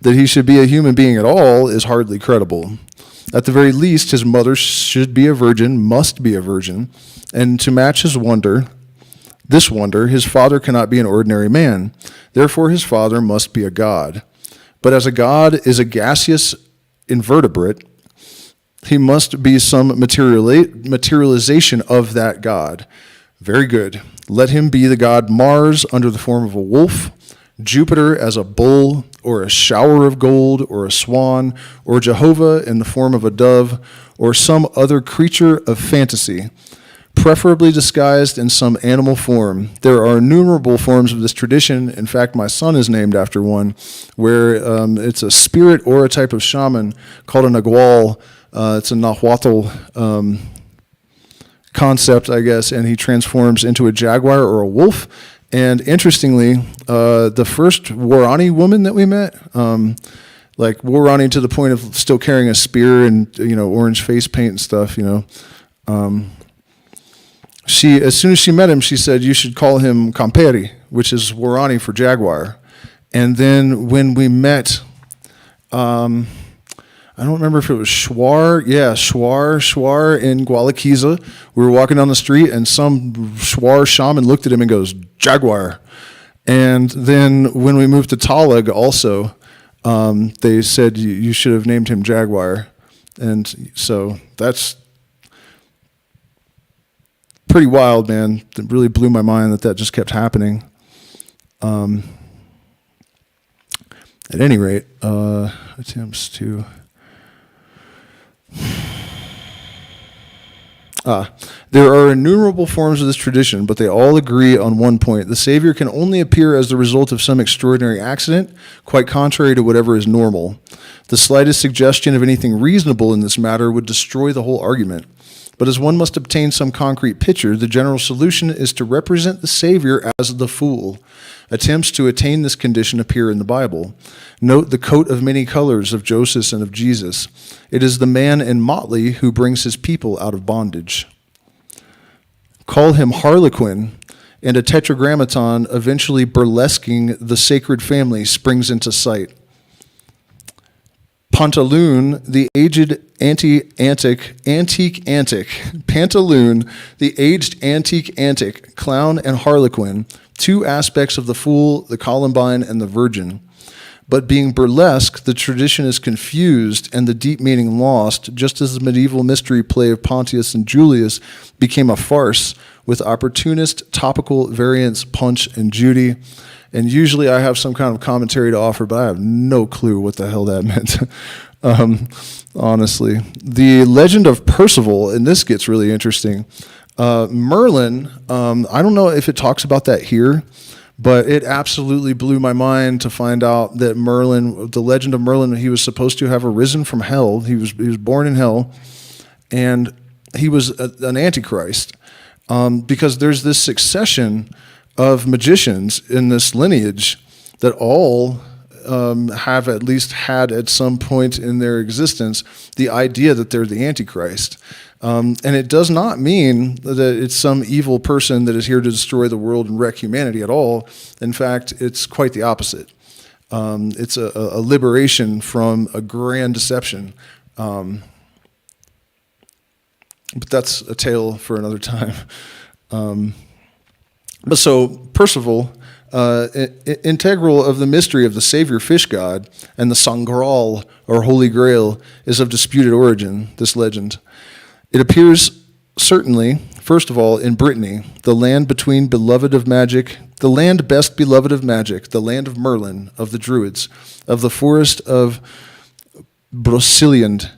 That he should be a human being at all is hardly credible. At the very least, his mother should be a virgin, must be a virgin, and to match his wonder, his father cannot be an ordinary man. Therefore, his father must be a god. But as a god is a gaseous invertebrate, he must be some materialization of that god. Very good. Let him be the god Mars under the form of a wolf, Jupiter as a bull, or a shower of gold, or a swan, or Jehovah in the form of a dove, or some other creature of fantasy, preferably disguised in some animal form. There are innumerable forms of this tradition. In fact, my son is named after one, where it's a spirit or a type of shaman called a nagual. It's a Nahuatl concept, I guess, and he transforms into a jaguar or a wolf. And interestingly, the first Warani woman that we met, like Warani to the point of still carrying a spear and orange face paint and stuff, she, as soon as she met him, she said, "You should call him Camperi," which is Warani for jaguar. And then when we met, I don't remember if it was Shuar in Gualaquiza. We were walking down the street, and some Shuar shaman looked at him and goes, "Jaguar." And then when we moved to Talag also, they said, you should have named him Jaguar. And so that's pretty wild, man. It really blew my mind that just kept happening. At any rate, attempts to... There are innumerable forms of this tradition, but they all agree on one point. The Savior can only appear as the result of some extraordinary accident, quite contrary to whatever is normal. The slightest suggestion of anything reasonable in this matter would destroy the whole argument. But as one must obtain some concrete picture, the general solution is to represent the Savior as the fool. Attempts to attain this condition appear in the Bible. Note the coat of many colors of Joseph and of Jesus. It is the man in motley who brings his people out of bondage. Call him Harlequin, and a tetragrammaton eventually burlesquing the sacred family springs into sight. Pantaloon, the aged Pantaloon, the aged antique, clown, and harlequin, two aspects of the fool, the Columbine and the virgin. But being burlesque, the tradition is confused and the deep meaning lost, just as the medieval mystery play of Pontius and Julius became a farce with opportunist topical variants Punch and Judy. And usually I have some kind of commentary to offer, but I have no clue what the hell that meant. Honestly. The legend of Parsifal, and this gets really interesting. Merlin, I don't know if it talks about that here, but it absolutely blew my mind to find out that Merlin, the legend of Merlin, he was supposed to have arisen from hell. He was born in hell, and he was an antichrist, because there's this succession of magicians in this lineage that all have at least had at some point in their existence the idea that they're the Antichrist. And it does not mean that it's some evil person that is here to destroy the world and wreck humanity at all. In fact, it's quite the opposite. It's a liberation from a grand deception. But that's a tale for another time. But so Parsifal, integral of the mystery of the Savior fish god and the Sangral, or Holy Grail, is of disputed origin, this legend. It appears certainly, first of all, in Brittany, the land between beloved of magic, the land best beloved of magic, the land of Merlin, of the Druids, of the forest of Broceliand.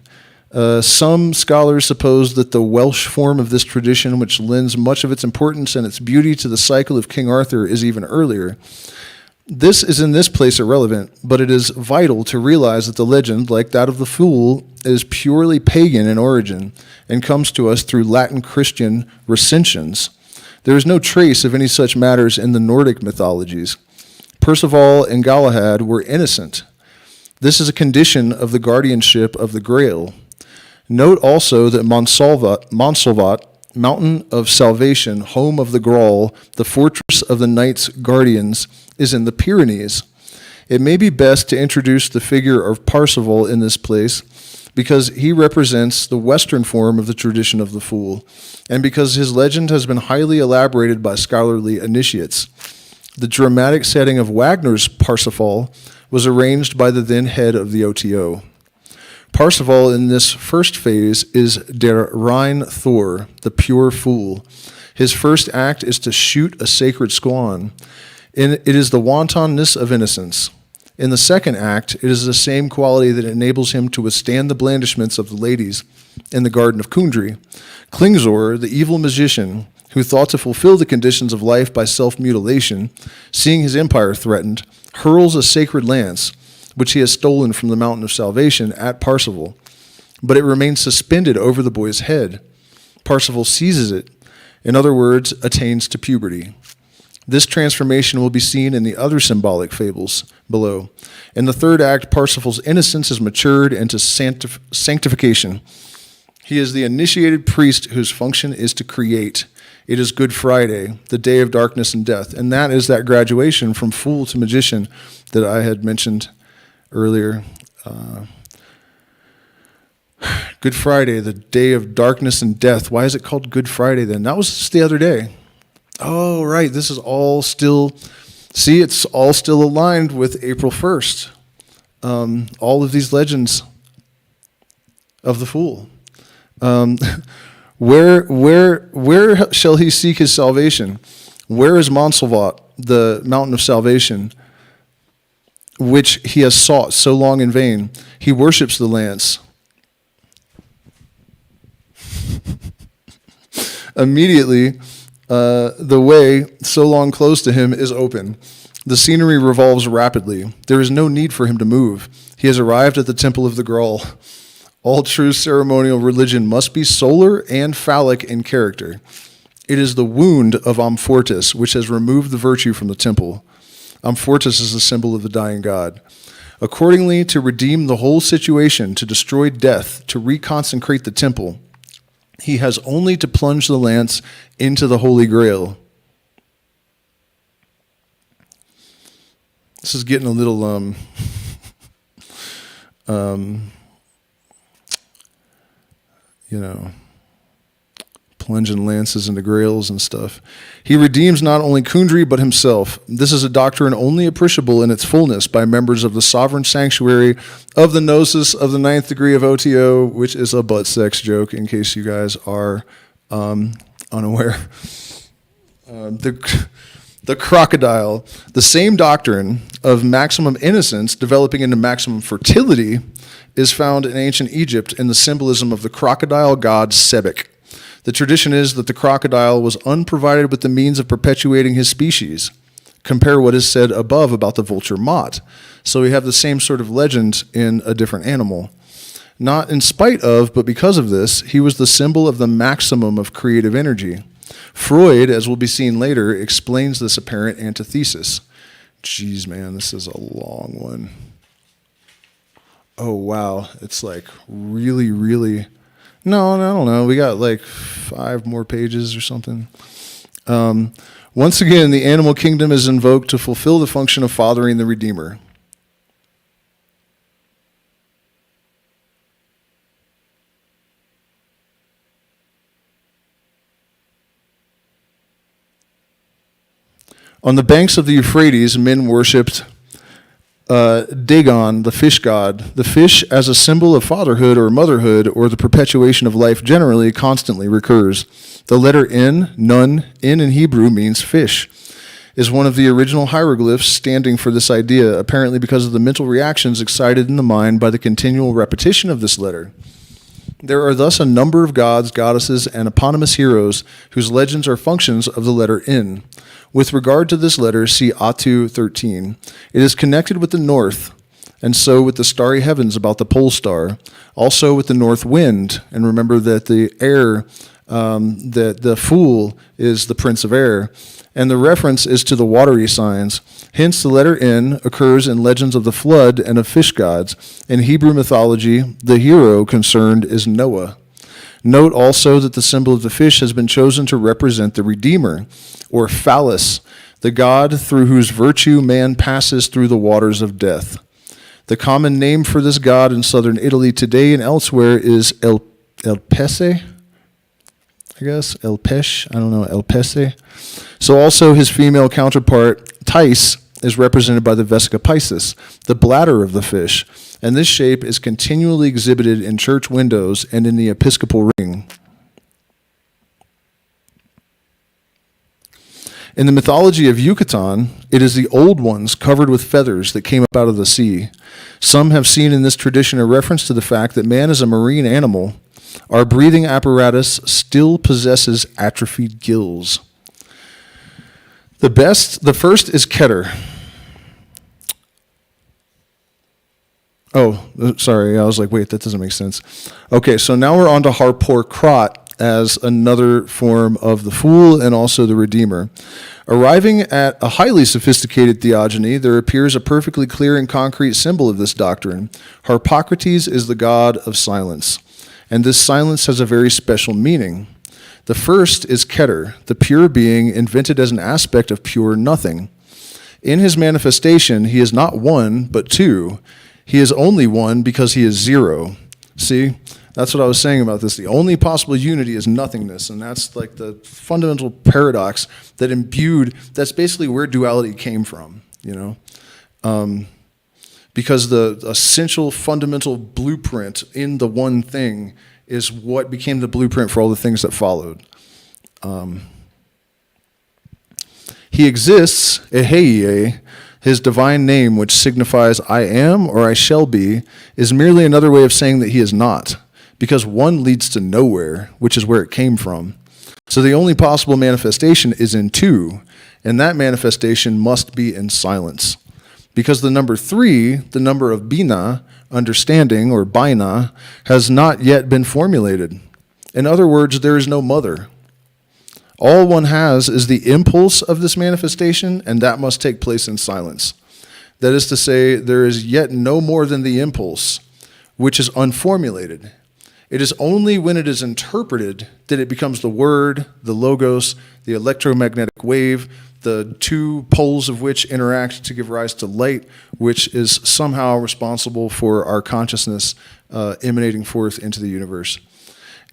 Some scholars suppose that the Welsh form of this tradition, which lends much of its importance and its beauty to the cycle of King Arthur, is even earlier. This is in this place irrelevant, but it is vital to realize that the legend, like that of the fool, is purely pagan in origin and comes to us through Latin Christian recensions. There is no trace of any such matters in the Nordic mythologies. Percival and Galahad were innocent. This is a condition of the guardianship of the Grail. Note also that Montsalvat, mountain of salvation, home of the Graal, the fortress of the knights' guardians, is in the Pyrenees. It may be best to introduce the figure of Parsifal in this place because he represents the Western form of the tradition of the fool, and because his legend has been highly elaborated by scholarly initiates. The dramatic setting of Wagner's Parsifal was arranged by the then head of the OTO. Parsifal in this first phase is der rein Thor, the pure fool. His first act is to shoot a sacred swan. It is the wantonness of innocence. In the second act, it is the same quality that enables him to withstand the blandishments of the ladies in the garden of Kundry. Klingzor, the evil magician, who thought to fulfill the conditions of life by self-mutilation, seeing his empire threatened, hurls a sacred lance, which he has stolen from the mountain of salvation, at Parsifal. But it remains suspended over the boy's head. Parsifal seizes it, in other words, attains to puberty. This transformation will be seen in the other symbolic fables below. In the third act, Parsifal's innocence is matured into sanctification. He is the initiated priest whose function is to create. It is Good Friday, the day of darkness and death, and that is that graduation from fool to magician that I had mentioned earlier. Good Friday, the day of darkness and death. Why is it called Good Friday then? That was just the other day. Oh, right. This is all still, see, it's all still aligned with April 1st. All of these legends of the fool. Where shall he seek his salvation? Where is Montsalvat, the mountain of salvation, which he has sought so long in vain? He worships the lance. Immediately, the way so long closed to him is open. The scenery revolves rapidly. There is no need for him to move. He has arrived at the temple of the Graal. All true ceremonial religion must be solar and phallic in character. It is the wound of Amfortas which has removed the virtue from the temple. Amfortas is the symbol of the dying god. Accordingly, to redeem the whole situation, to destroy death, to reconsecrate the temple, he has only to plunge the lance into the Holy Grail. This is getting a little, plunging lances into grails and stuff. He redeems not only Kundry, but himself. This is a doctrine only appreciable in its fullness by members of the sovereign sanctuary of the Gnosis of the 9th degree of OTO, which is a butt sex joke, in case you guys are unaware. The crocodile, the same doctrine of maximum innocence developing into maximum fertility, is found in ancient Egypt in the symbolism of the crocodile god Sebic. The tradition is that the crocodile was unprovided with the means of perpetuating his species. Compare what is said above about the vulture Mott. So we have the same sort of legend in a different animal. Not in spite of, but because of this, he was the symbol of the maximum of creative energy. Freud, as will be seen later, explains this apparent antithesis. Jeez, man, this is a long one. Oh, wow. It's like really, really... No, I don't know. We got like 5 more pages or something. Once again, the animal kingdom is invoked to fulfill the function of fathering the Redeemer. On the banks of the Euphrates, men worshipped Dagon, the fish god. The fish, as a symbol of fatherhood or motherhood or the perpetuation of life generally, constantly recurs. The letter N, nun, in Hebrew means fish, is one of the original hieroglyphs standing for this idea, apparently because of the mental reactions excited in the mind by the continual repetition of this letter. There are thus a number of gods, goddesses, and eponymous heroes whose legends are functions of the letter N. With regard to this letter, see Atu 13. It is connected with the north, and so with the starry heavens about the pole star, also with the north wind. And remember that the air, that the fool is the prince of air, and the reference is to the watery signs. Hence, the letter N occurs in legends of the flood and of fish gods. In Hebrew mythology, the hero concerned is Noah. Note also that the symbol of the fish has been chosen to represent the Redeemer, or Phallus, the god through whose virtue man passes through the waters of death. The common name for this god in southern Italy today and elsewhere is El Pesse, I guess, El Pesh, I don't know, El Pesse. So also his female counterpart, Thais, is represented by the Vesica Piscis, the bladder of the fish, and this shape is continually exhibited in church windows and in the episcopal ring. In the mythology of Yucatan, it is the old ones covered with feathers that came up out of the sea. Some have seen in this tradition a reference to the fact that man is a marine animal. Our breathing apparatus still possesses atrophied gills. The first is Keter. Oh, sorry, I was like, wait, that doesn't make sense. Okay, so now we're on to Harpocrates as another form of the fool and also the Redeemer. Arriving at a highly sophisticated theogony, there appears a perfectly clear and concrete symbol of this doctrine. Harpocrates is the god of silence, and this silence has a very special meaning. The first is Keter, the pure being invented as an aspect of pure nothing. In his manifestation, he is not one, but two. He is only one because he is zero. See, that's what I was saying about this. The only possible unity is nothingness, and that's like the fundamental paradox that that's basically where duality came from, you know? Because the essential fundamental blueprint in the one thing is what became the blueprint for all the things that followed. He exists, Eheiei, his divine name, which signifies I am or I shall be, is merely another way of saying that he is not, because one leads to nowhere, which is where it came from. So the only possible manifestation is in two, and that manifestation must be in silence. Because the number 3, the number of Bina, understanding, or Bina, has not yet been formulated. In other words, there is no mother. All one has is the impulse of this manifestation, and that must take place in silence. That is to say, there is yet no more than the impulse, which is unformulated. It is only when it is interpreted that it becomes the word, the logos, the electromagnetic wave, the two poles of which interact to give rise to light, which is somehow responsible for our consciousness emanating forth into the universe.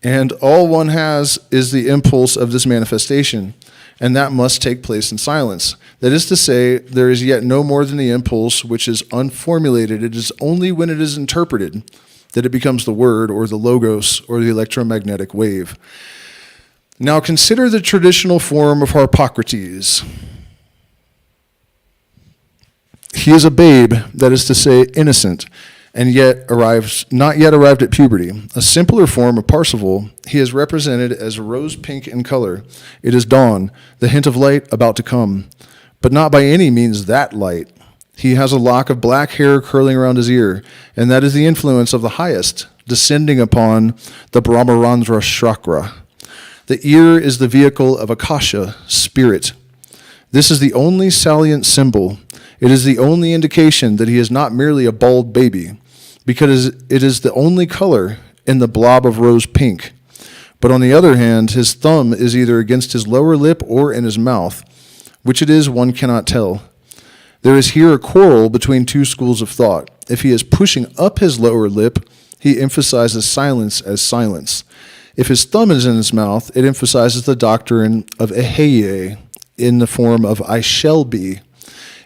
And all one has is the impulse of this manifestation, and that must take place in silence. That is to say, there is yet no more than the impulse which is unformulated. It is only when it is interpreted that it becomes the word or the logos or the electromagnetic wave. Now consider the traditional form of Harpocrates. He is a babe, that is to say, innocent, and not yet arrived at puberty. A simpler form of Parsifal, he is represented as rose pink in color. It is dawn, the hint of light about to come, but not by any means that light. He has a lock of black hair curling around his ear, and that is the influence of the highest, descending upon the Brahmarandra chakra. The ear is the vehicle of Akasha, spirit. This is the only salient symbol. It is the only indication that he is not merely a bald baby, because it is the only color in the blob of rose pink. But on the other hand, his thumb is either against his lower lip or in his mouth. Which it is, one cannot tell. There is here a quarrel between two schools of thought. If he is pushing up his lower lip, he emphasizes silence as silence. If his thumb is in his mouth, it emphasizes the doctrine of eheye in the form of I shall be.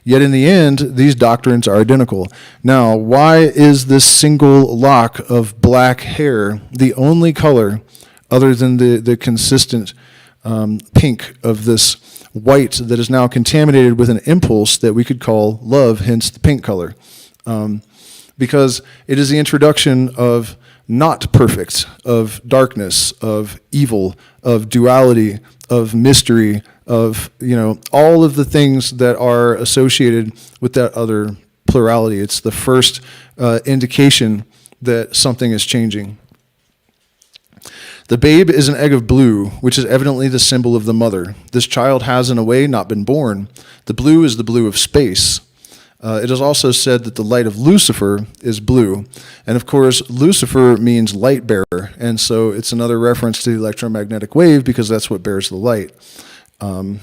Yet in the end, these doctrines are identical. Now, why is this single lock of black hair the only color other than the consistent pink of this white that is now contaminated with an impulse that we could call love, hence the pink color? Because it is the introduction of not perfect, of darkness, of evil, of duality, of mystery, of, all of the things that are associated with that other plurality. It's the first indication that something is changing. The babe is an egg of blue, which is evidently the symbol of the mother. This child has, in a way, not been born. The blue is the blue of space. It is also said that the light of Lucifer is blue. And of course, Lucifer means light bearer. And so it's another reference to the electromagnetic wave because that's what bears the light. And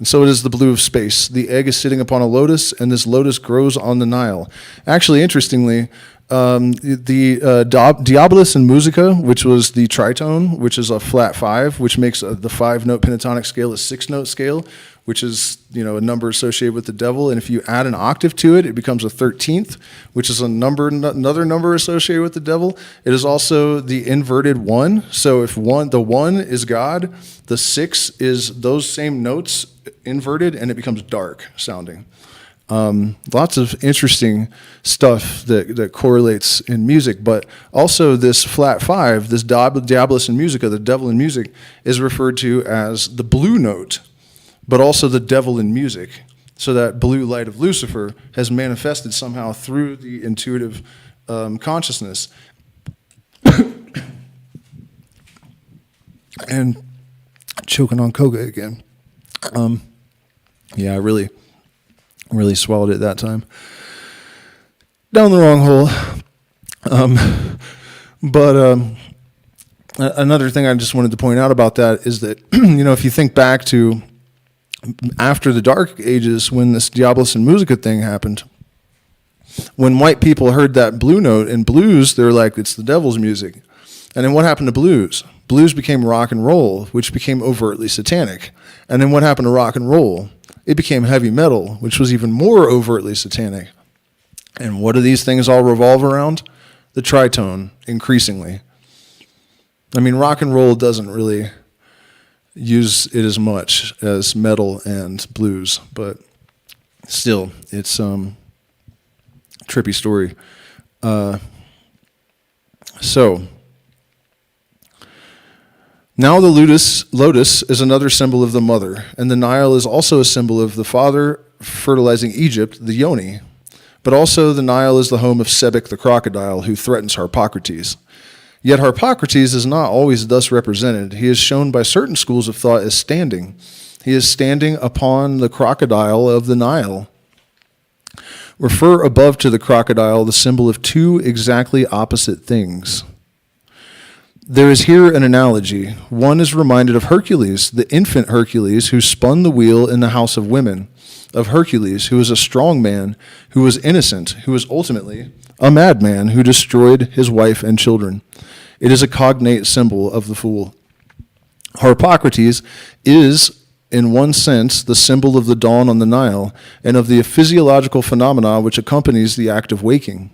so it is the blue of space. The egg is sitting upon a lotus, and this lotus grows on the Nile. Actually, interestingly, the Diabolus in Musica, which was the tritone, which is a flat 5, which makes the 5-note pentatonic scale a 6-note scale, which is a number associated with the devil. And if you add an octave to it, it becomes a 13th, which is another number associated with the devil. It is also the inverted 1. So if the 1 is God, the 6 is those same notes inverted, and it becomes dark sounding. Lots of interesting stuff that correlates in music, but also this flat 5, this Diabolus in Musica, the devil in music, is referred to as the blue note, but also the devil in music. So that blue light of Lucifer has manifested somehow through the intuitive consciousness. And choking on coca again. Yeah, I really swallowed it that time. Down the wrong hole. But another thing I just wanted to point out about that is that, if you think back to after the Dark Ages, when this Diabolus in Musica thing happened, when white people heard that blue note in blues, they're like, it's the devil's music. And then what happened to blues? Blues became rock and roll, which became overtly satanic. And then what happened to rock and roll? It became heavy metal, which was even more overtly satanic. And what do these things all revolve around? The tritone, increasingly. I mean, rock and roll doesn't really use it as much as metal and blues, but still, it's trippy story. So, now the lotus is another symbol of the mother, and the Nile is also a symbol of the father fertilizing Egypt, the Yoni. But also the Nile is the home of Sebic the crocodile, who threatens Harpocrates. Yet Harpocrates is not always thus represented. He is shown by certain schools of thought as standing. He is standing upon the crocodile of the Nile. Refer above to the crocodile, the symbol of two exactly opposite things. There is here an analogy. One is reminded of Hercules, the infant Hercules, who spun the wheel in the house of women, of Hercules, who was a strong man, who was innocent, who was ultimately a madman, who destroyed his wife and children. It is a cognate symbol of the fool. Harpocrates is, in one sense, the symbol of the dawn on the Nile and of the physiological phenomena which accompanies the act of waking.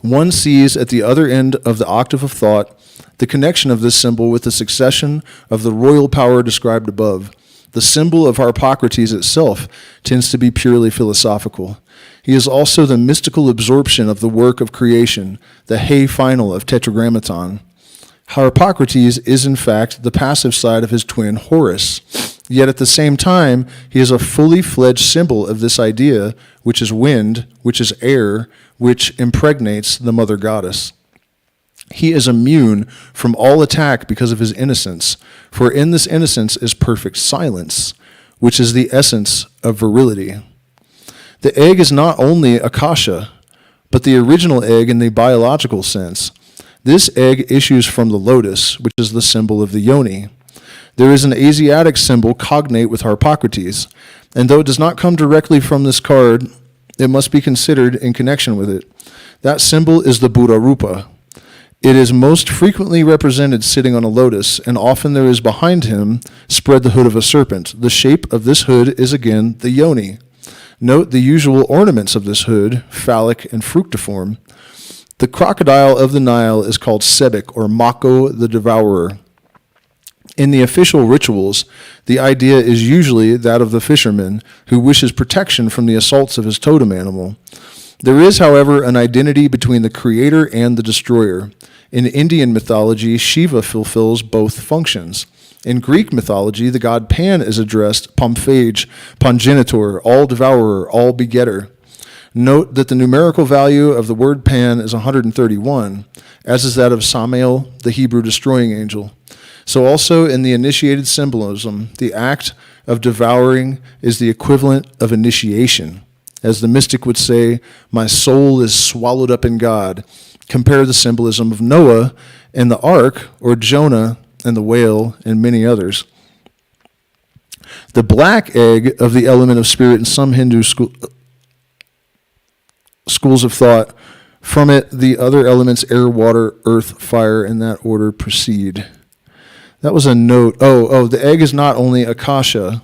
One sees at the other end of the octave of thought the connection of this symbol with the succession of the royal power described above. The symbol of Harpocrates itself tends to be purely philosophical. He is also the mystical absorption of the work of creation, the hey final of Tetragrammaton. Harpocrates is in fact the passive side of his twin Horus, yet at the same time he is a fully fledged symbol of this idea, which is wind, which is air, which impregnates the mother goddess. He is immune from all attack because of his innocence, for in this innocence is perfect silence, which is the essence of virility. The egg is not only akasha, but the original egg in the biological sense. This egg issues from the lotus, which is the symbol of the yoni. There is an Asiatic symbol cognate with Harpocrates, and though it does not come directly from this card, it must be considered in connection with it. That symbol is the Buddha Rupa. It is most frequently represented sitting on a lotus, and often there is behind him spread the hood of a serpent. The shape of this hood is again the yoni. Note the usual ornaments of this hood, phallic and fructiform. The crocodile of the Nile is called Sebic, or Mako the Devourer. In the official rituals, the idea is usually that of the fisherman who wishes protection from the assaults of his totem animal. There is, however, an identity between the creator and the destroyer. In Indian mythology, Shiva fulfills both functions. In Greek mythology, the god Pan is addressed Pomphage, Pongenitor, all devourer, all begetter. Note that the numerical value of the word Pan is 131, as is that of Samael, the Hebrew destroying angel. So also in the initiated symbolism, the act of devouring is the equivalent of initiation. As the mystic would say, my soul is swallowed up in God. Compare the symbolism of Noah and the ark, or Jonah and the whale, and many others. The black egg of the element of spirit in some Hindu schools of thought, from it the other elements, air, water, earth, fire, in that order proceed. That was a note. The egg is not only akasha.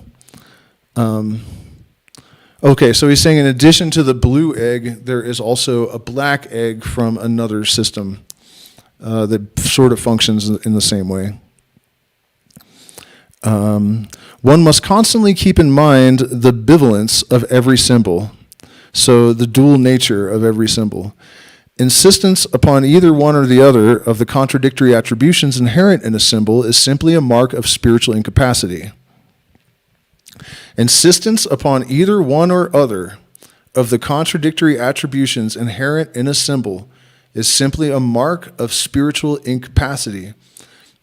Okay, so he's saying in addition to the blue egg, there is also a black egg from another system that sort of functions in the same way. One must constantly keep in mind the bivalence of every symbol, so the dual nature of every symbol. Insistence upon either one or the other of the contradictory attributions inherent in a symbol is simply a mark of spiritual incapacity. Insistence upon either one or other of the contradictory attributions inherent in a symbol is simply a mark of spiritual incapacity,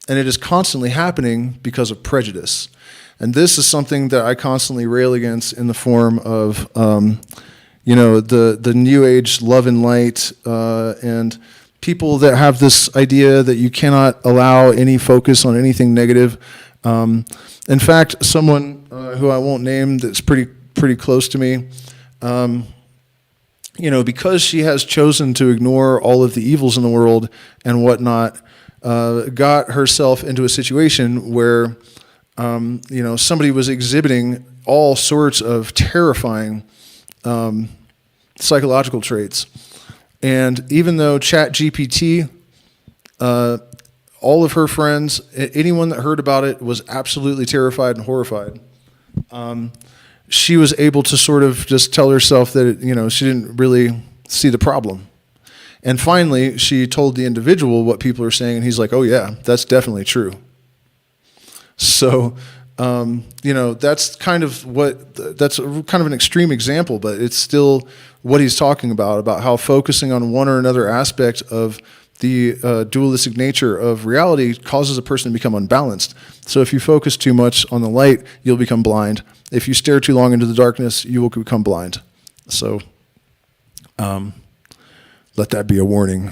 and it is constantly happening because of prejudice. And this is something that I constantly rail against in the form of the New Age love and light, and people that have this idea that you cannot allow any focus on anything negative. In fact, someone who I won't name that's pretty close to me, because she has chosen to ignore all of the evils in the world and whatnot, got herself into a situation where somebody was exhibiting all sorts of terrifying psychological traits. And even though ChatGPT, all of her friends, anyone that heard about it was absolutely terrified and horrified, she was able to sort of just tell herself that, she didn't really see the problem. And finally, she told the individual what people are saying, and he's like, oh yeah, that's definitely true. So, that's kind of an extreme example, but it's still what he's talking about how focusing on one or another aspect of the dualistic nature of reality causes a person to become unbalanced. So if you focus too much on the light, you'll become blind. If you stare too long into the darkness, you will become blind. So let that be a warning.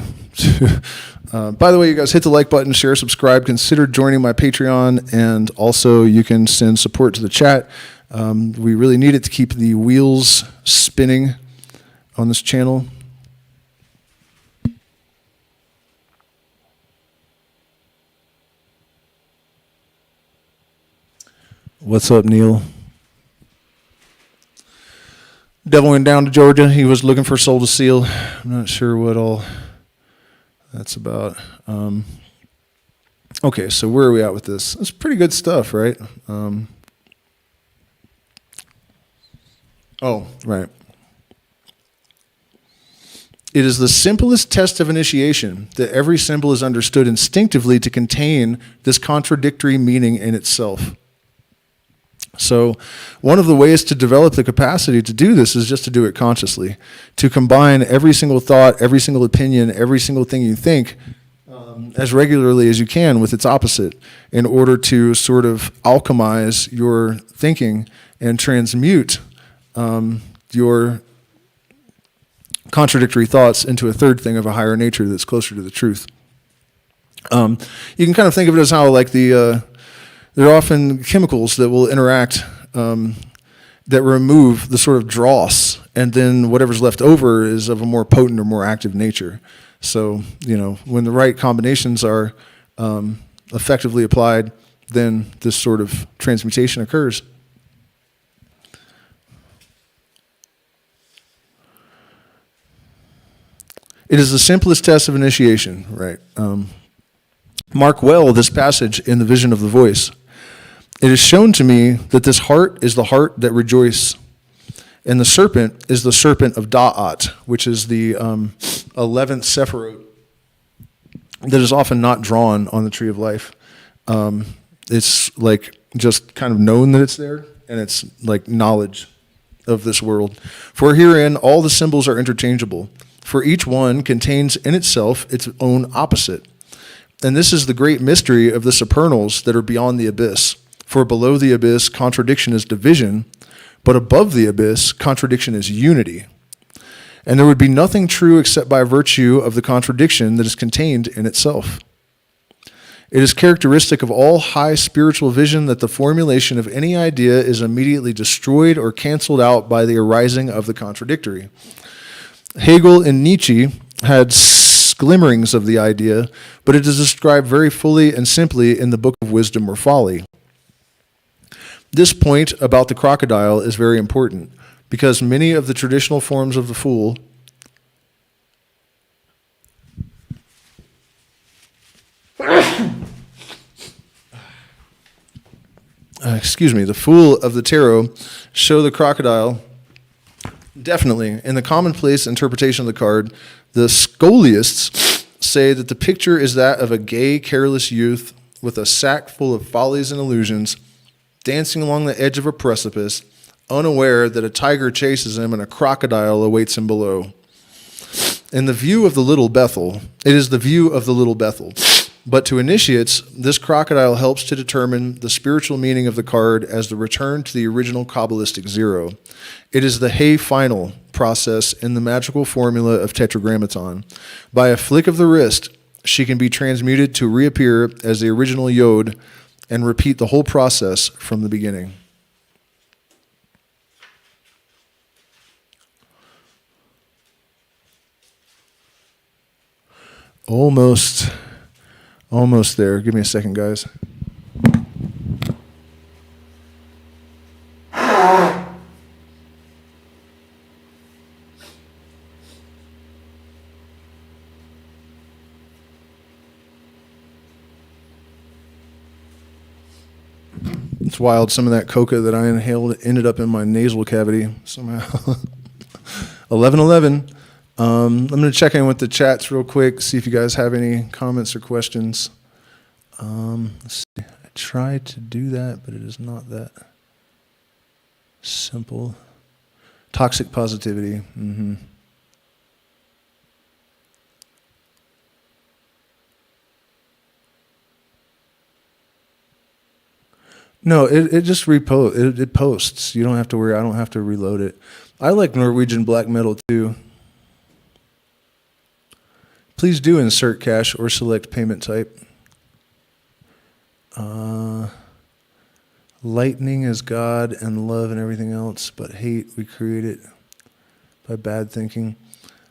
By the way, you guys, hit the like button, share, subscribe, consider joining my Patreon, and also you can send support to the chat. We really need it to keep the wheels spinning on this channel. What's up, Neil? Devil went down to Georgia. He was looking for Soul to Seal. I'm not sure what all that's about. Okay, so where are we at with this? It's pretty good stuff, right? Oh, right. It is the simplest test of initiation that every symbol is understood instinctively to contain this contradictory meaning in itself. So one of the ways to develop the capacity to do this is just to do it consciously, to combine every single thought, every single opinion, every single thing you think as regularly as you can with its opposite in order to sort of alchemize your thinking and transmute your contradictory thoughts into a third thing of a higher nature that's closer to the truth. You can kind of think of it as how like there are often chemicals that will interact that remove the sort of dross, and then whatever's left over is of a more potent or more active nature. So, when the right combinations are effectively applied, then this sort of transmutation occurs. It is the simplest test of initiation, right? Mark well this passage in the vision of the voice. It is shown to me that this heart is the heart that rejoices, and the serpent is the serpent of Da'at, which is the 11th Sephirot that is often not drawn on the tree of life. It's like just kind of known that it's there, and it's like knowledge of this world. For herein all the symbols are interchangeable, for each one contains in itself its own opposite. And this is the great mystery of the supernals that are beyond the abyss. For below the abyss, contradiction is division, but above the abyss, contradiction is unity. And there would be nothing true except by virtue of the contradiction that is contained in itself. It is characteristic of all high spiritual vision that the formulation of any idea is immediately destroyed or canceled out by the arising of the contradictory. Hegel and Nietzsche had glimmerings of the idea, but it is described very fully and simply in the Book of Wisdom or Folly. This point about the crocodile is very important because many of the traditional forms of the fool the fool of the tarot show the crocodile. Definitely. In the commonplace interpretation of the card, the scholiasts say that the picture is that of a gay, careless youth with a sack full of follies and illusions, dancing along the edge of a precipice, unaware that a tiger chases him and a crocodile awaits him below. In the view of the little Bethel, it is the view of the little Bethel. But to initiates, this crocodile helps to determine the spiritual meaning of the card as the return to the original Kabbalistic zero. It is the hey final process in the magical formula of Tetragrammaton. By a flick of the wrist, she can be transmuted to reappear as the original Yod and repeat the whole process from the beginning. Almost there. Give me a second, guys. It's wild. Some of that coca that I inhaled ended up in my nasal cavity somehow. 11:11. I'm going to check in with the chats real quick, see if you guys have any comments or questions. Let's see. I tried to do that, but it is not that simple. Toxic positivity. Mm-hmm. No, it just it posts. You don't have to worry. I don't have to reload it. I like Norwegian black metal too. Please do insert cash or select payment type. Lightning is God and love and everything else, but hate we create it by bad thinking.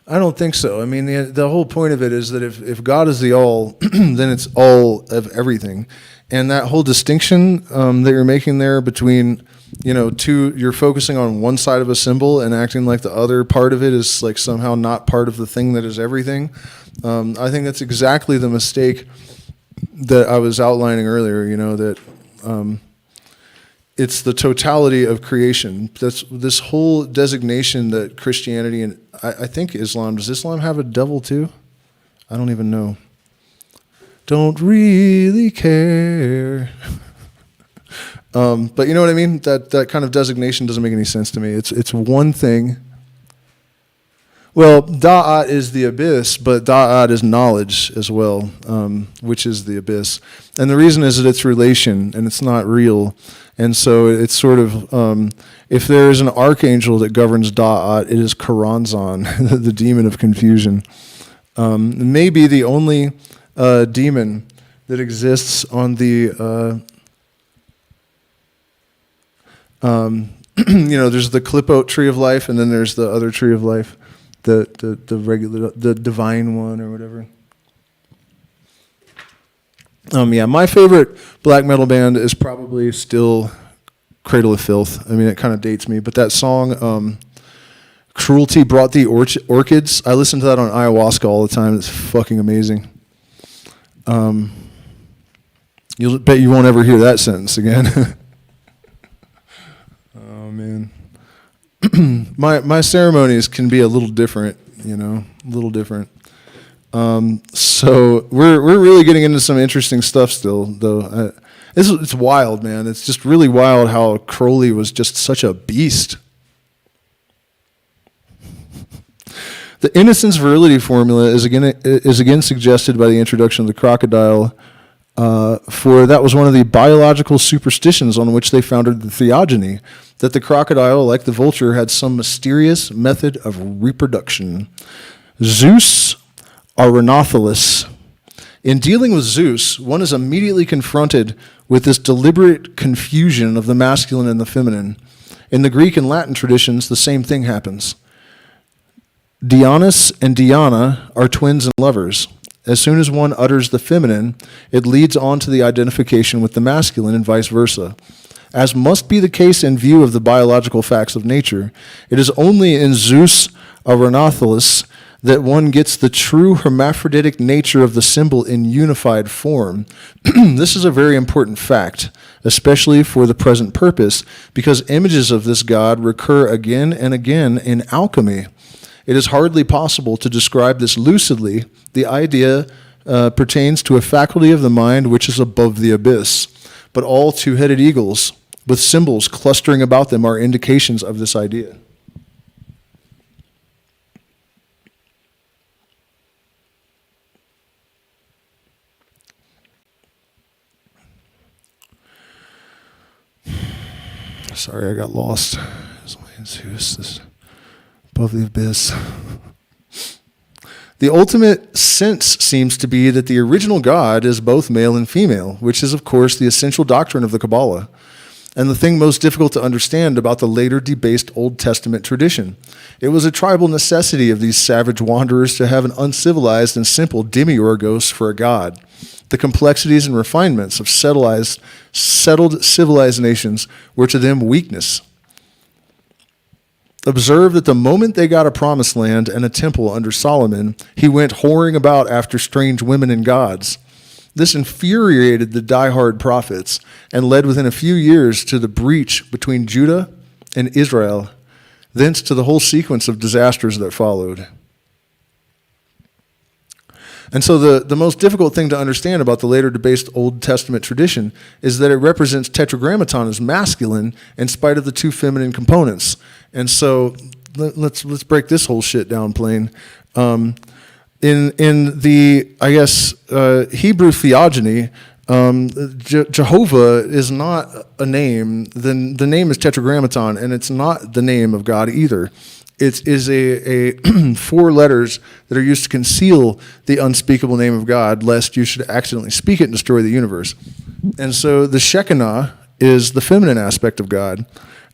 I don't think so. I mean, the whole point of it is that if God is the all, then it's all of everything. And that whole distinction that you're making there between, you're focusing on one side of a symbol and acting like the other part of it is like somehow not part of the thing that is everything. I think that's exactly the mistake that I was outlining earlier, that it's the totality of creation. That's this whole designation that Christianity and I think Islam, does Islam have a devil too? I don't even know. Don't really care. But you know what I mean? That kind of designation doesn't make any sense to me. It's one thing. Well, da'at is the abyss, but da'at is knowledge as well, which is the abyss. And the reason is that it's relation and it's not real. And so it's sort of, if there is an archangel that governs da'at, it is Karanzan, the demon of confusion. Maybe the only demon that exists on the, there's the clip-out tree of life, and then there's the other tree of life, the regular, the divine one or whatever. My favorite black metal band is probably still Cradle of Filth. I mean, it kind of dates me, but that song, Cruelty Brought the Orchids, I listen to that on ayahuasca all the time. It's fucking amazing. You'll bet you won't ever hear that sentence again. Oh, man. My ceremonies can be a little different, a little different. So we're really getting into some interesting stuff still, though. It's wild, man. It's just really wild how Crowley was just such a beast. The innocence virility formula is again suggested by the introduction of the crocodile, for that was one of the biological superstitions on which they founded the theogony, that the crocodile, like the vulture, had some mysterious method of reproduction. Zeus Arenothelus. In dealing with Zeus, one is immediately confronted with this deliberate confusion of the masculine and the feminine. In the Greek and Latin traditions, the same thing happens. Dionysus and Diana are twins and lovers. As soon as one utters the feminine, it leads on to the identification with the masculine and vice versa. As must be the case in view of the biological facts of nature, it is only in Zeus Arenothelus that one gets the true hermaphroditic nature of the symbol in unified form. This is a very important fact, especially for the present purpose, because images of this god recur again and again in alchemy. It is hardly possible to describe this lucidly. The idea pertains to a faculty of the mind which is above the abyss. But all two-headed eagles with symbols clustering about them are indications of this idea. Sorry, I got lost. Zeus is above the abyss. The ultimate sense seems to be that the original God is both male and female, which is, of course, the essential doctrine of the Kabbalah, and the thing most difficult to understand about the later debased Old Testament tradition. It was a tribal necessity of these savage wanderers to have an uncivilized and simple demiurgos for a god. The complexities and refinements of settled civilized nations were to them weakness. Observe that the moment they got a promised land and a temple under Solomon, he went whoring about after strange women and gods. This infuriated the diehard prophets and led within a few years to the breach between Judah and Israel, thence to the whole sequence of disasters that followed. And so the most difficult thing to understand about the later debased Old Testament tradition is that it represents tetragrammaton as masculine in spite of the two feminine components. And so let's break this whole shit down plain. In the, I guess, Hebrew theogony, Jehovah is not a name. The name is tetragrammaton, and it's not the name of God either. It is a 4 letters that are used to conceal the unspeakable name of God, lest you should accidentally speak it and destroy the universe. And so the Shekinah is the feminine aspect of God.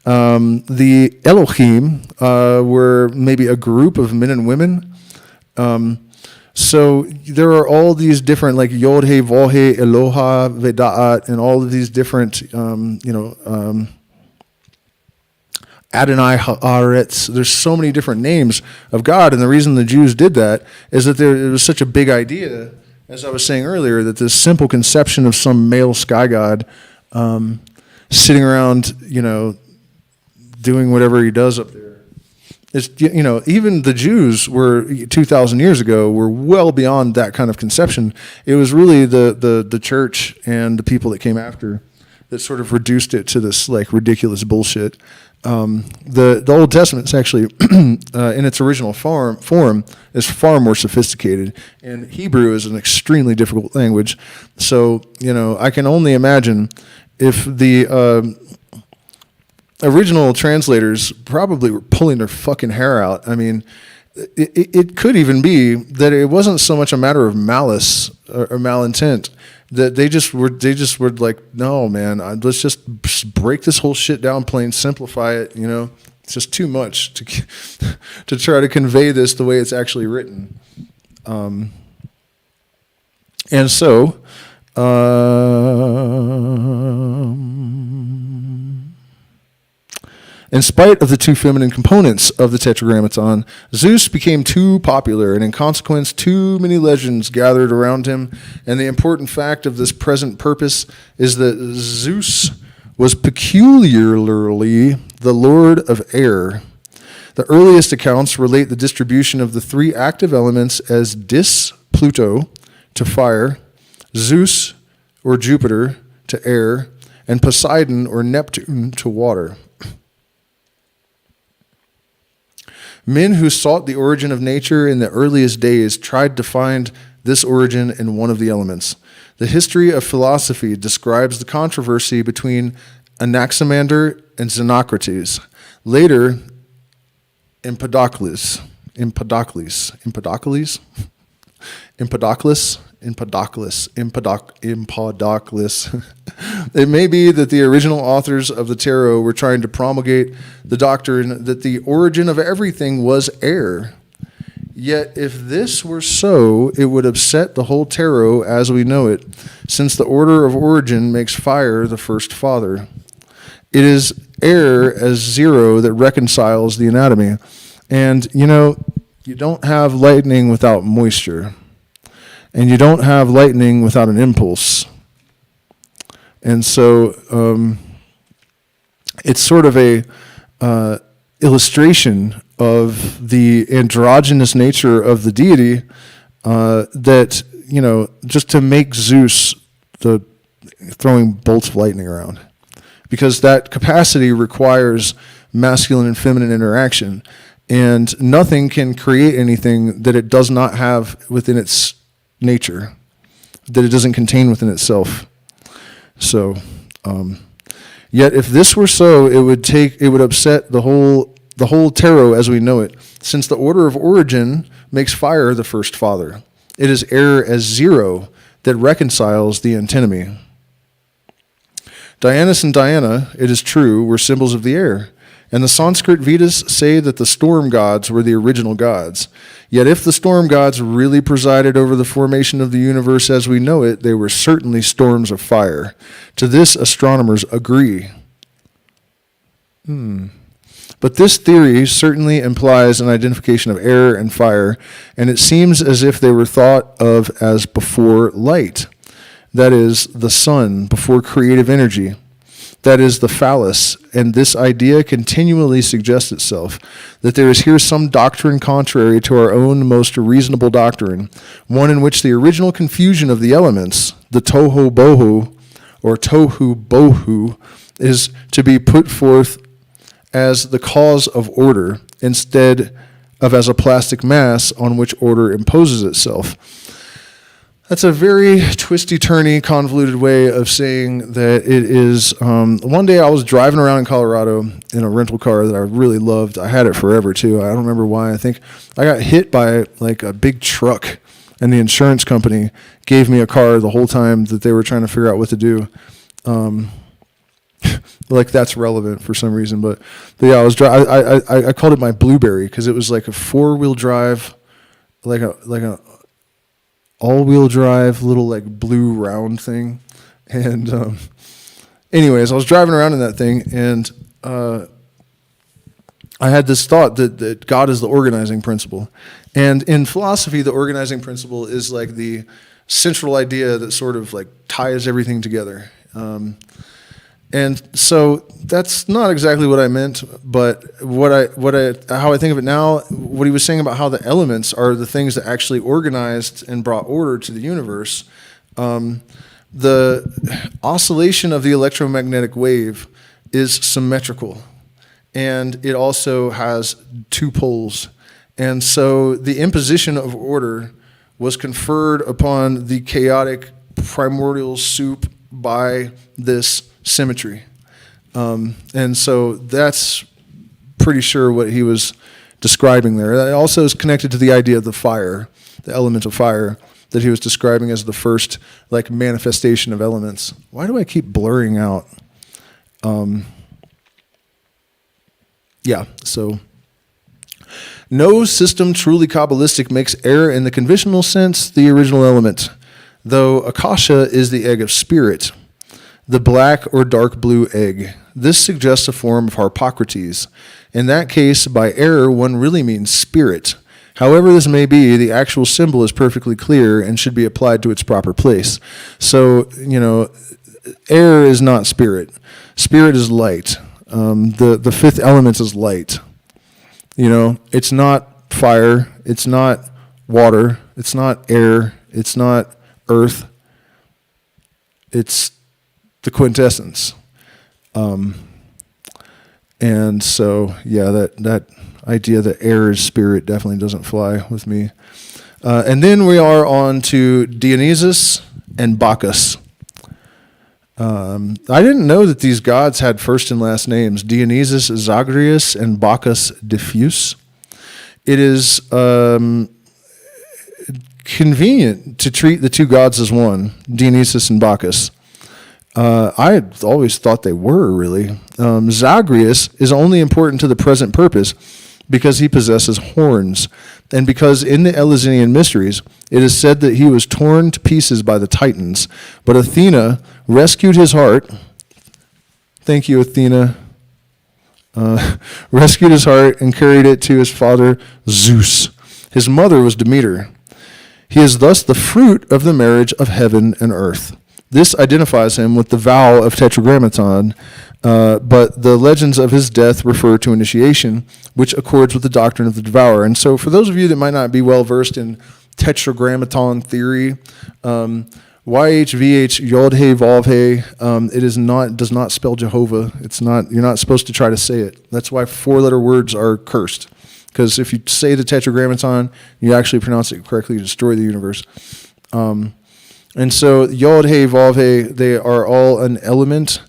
The Elohim were maybe a group of men and women So there are all these different, like Yod He, Vov He, Eloha, Veda'at, and all of these different, Adonai Haaretz. There's so many different names of God, and the reason the Jews did that is that it was such a big idea, as I was saying earlier, that this simple conception of some male sky god sitting around, doing whatever he does up there. It's, even the Jews were 2,000 years ago were well beyond that kind of conception. It was really the church and the people that came after that sort of reduced it to this like ridiculous bullshit. The Old Testament's actually in its original form is far more sophisticated, and Hebrew is an extremely difficult language. So I can only imagine if the original translators probably were pulling their fucking hair out. I mean, it could even be that it wasn't so much a matter of malice or malintent, that they just were like, no, man, let's just break this whole shit down, plain simplify it. It's just too much to try to convey this the way it's actually written. And so. In spite of the two feminine components of the Tetragrammaton, Zeus became too popular, and in consequence, too many legends gathered around him. And the important fact of this present purpose is that Zeus was peculiarly the lord of air. The earliest accounts relate the distribution of the three active elements as Dis, Pluto, to fire, Zeus, or Jupiter, to air, and Poseidon, or Neptune, to water. Men who sought the origin of nature in the earliest days tried to find this origin in one of the elements. The history of philosophy describes the controversy between Anaximander and Xenocrates. Later, Empedocles. It may be that the original authors of the tarot were trying to promulgate the doctrine that the origin of everything was air. Yet if this were so, it would upset the whole tarot as we know it, since the order of origin makes fire the first father. It is air as zero that reconciles the anatomy. And, you don't have lightning without moisture. And you don't have lightning without an impulse. And so it's sort of a illustration of the androgynous nature of the deity that, just to make Zeus the throwing bolts of lightning around. Because that capacity requires masculine and feminine interaction. And nothing can create anything that it does not have within its nature, that it doesn't contain within itself. So, yet if this were so, it would upset the whole tarot as we know it, since the order of origin makes fire the first father. It is air as zero that reconciles the antinomy. Dionysus and Diana, it is true, were symbols of the air. And the Sanskrit Vedas say that the storm gods were the original gods. Yet if the storm gods really presided over the formation of the universe as we know it, they were certainly storms of fire. To this, astronomers agree. But this theory certainly implies an identification of air and fire, and it seems as if they were thought of as before light. That is, the sun, before creative energy. That is the phallus, and this idea continually suggests itself, that there is here some doctrine contrary to our own most reasonable doctrine, one in which the original confusion of the elements, the tohu bohu, or tohu bohu, is to be put forth as the cause of order, instead of as a plastic mass on which order imposes itself. That's a very twisty-turny, convoluted way of saying that it is. One day I was driving around in Colorado in a rental car that I really loved. I had it forever, too. I don't remember why. I think I got hit by like a big truck, and the insurance company gave me a car the whole time that they were trying to figure out what to do. Like that's relevant for some reason. But yeah, I called it my Blueberry because it was like a 4-wheel drive like a all-wheel drive little like blue round thing. And anyways, I was driving around in that thing, and I had this thought that God is the organizing principle. And in philosophy, the organizing principle is like the central idea that sort of like ties everything together. And so that's not exactly what I meant, but how I think of it now, what he was saying about how the elements are the things that actually organized and brought order to the universe. The oscillation of the electromagnetic wave is symmetrical, and it also has two poles. And so the imposition of order was conferred upon the chaotic primordial soup by this symmetry. And so that's pretty sure what he was describing there. That also is connected to the idea of the fire, the element of fire, that he was describing as the first like manifestation of elements. Why do I keep blurring out? So no system truly Kabbalistic makes air in the conventional sense the original element, though Akasha is the egg of spirit, the black or dark blue egg. This suggests a form of Harpocrates. In that case, by error, one really means spirit. However this may be, the actual symbol is perfectly clear and should be applied to its proper place. So, air is not spirit. Spirit is light. The fifth element is light. It's not fire. It's not water. It's not air. It's not earth. It's the quintessence. And so, that idea that air is spirit definitely doesn't fly with me. And then we are on to Dionysus and Bacchus. I didn't know that these gods had first and last names, Dionysus Zagreus and Bacchus Diffuse. It is convenient to treat the two gods as one, Dionysus and Bacchus. I had always thought they were, really. Zagreus is only important to the present purpose because he possesses horns, and because in the Eleusinian mysteries it is said that he was torn to pieces by the Titans, but Athena rescued his heart. Thank you, Athena. Rescued his heart and carried it to his father Zeus. His mother was Demeter. He is thus the fruit of the marriage of heaven and earth. This identifies him with the vow of Tetragrammaton, but the legends of his death refer to initiation, which accords with the doctrine of the devourer. And so for those of you that might not be well versed in Tetragrammaton theory, YHVH Yod He Vav He, does not spell Jehovah. You're not supposed to try to say it. That's why 4-letter words are cursed. Because if you say the Tetragrammaton, you actually pronounce it correctly, you destroy the universe. And so Yod He Vav He, they are all an element,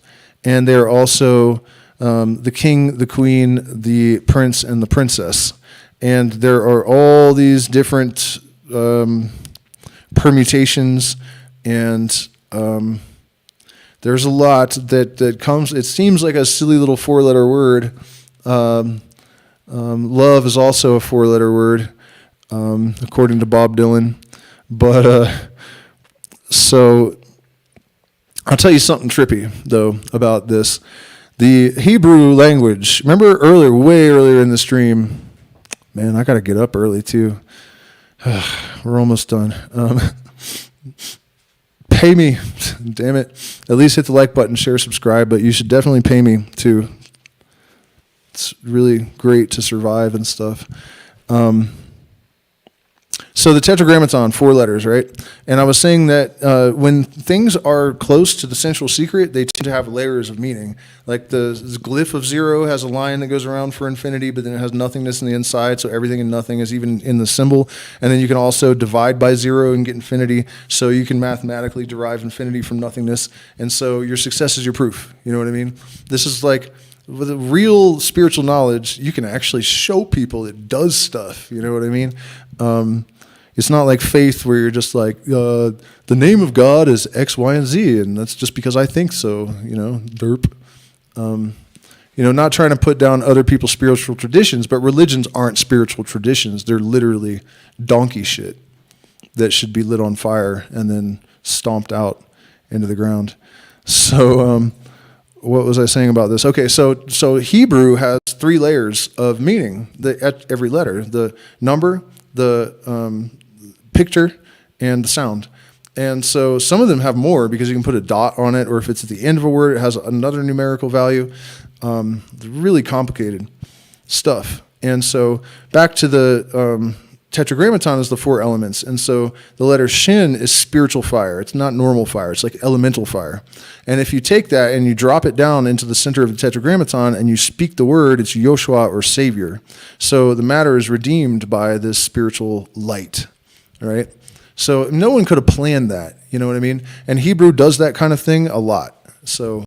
and they are also the king, the queen, the prince, and the princess. And there are all these different permutations, and there's a lot that comes. It seems like a silly little 4-letter word. Love is also a 4-letter word, according to Bob Dylan. But so I'll tell you something trippy, though, about this. The Hebrew language, remember way earlier in the stream, man, I got to get up early, too. We're almost done. Pay me, damn it. At least hit the like button, share, subscribe, but you should definitely pay me, too. It's really great to survive and stuff. So the Tetragrammaton, 4 letters, right? And I was saying that when things are close to the central secret, they tend to have layers of meaning. Like the glyph of 0 has a line that goes around for infinity, but then it has nothingness in the inside, so everything and nothing is even in the symbol. And then you can also divide by 0 and get infinity, so you can mathematically derive infinity from nothingness. And so your success is your proof. You know what I mean? This is like, with real spiritual knowledge, you can actually show people it does stuff. You know what I mean? It's not like faith where you're just like, the name of God is X, Y, and Z, and that's just because I think so, derp. Not trying to put down other people's spiritual traditions, but religions aren't spiritual traditions. They're literally donkey shit that should be lit on fire and then stomped out into the ground. So what was I saying about this? Okay, so Hebrew has 3 layers of meaning at every letter: the number, the picture, and the sound. And so some of them have more because you can put a dot on it, or if it's at the end of a word, it has another numerical value. Really complicated stuff. And so back to the tetragrammaton is the 4 elements. And so the letter shin is spiritual fire. It's not normal fire. It's like elemental fire. And if you take that and you drop it down into the center of the tetragrammaton and you speak the word, it's Yoshua, or Savior. So the matter is redeemed by this spiritual light, right? So no one could have planned that, you know what I mean? And Hebrew does that kind of thing a lot. So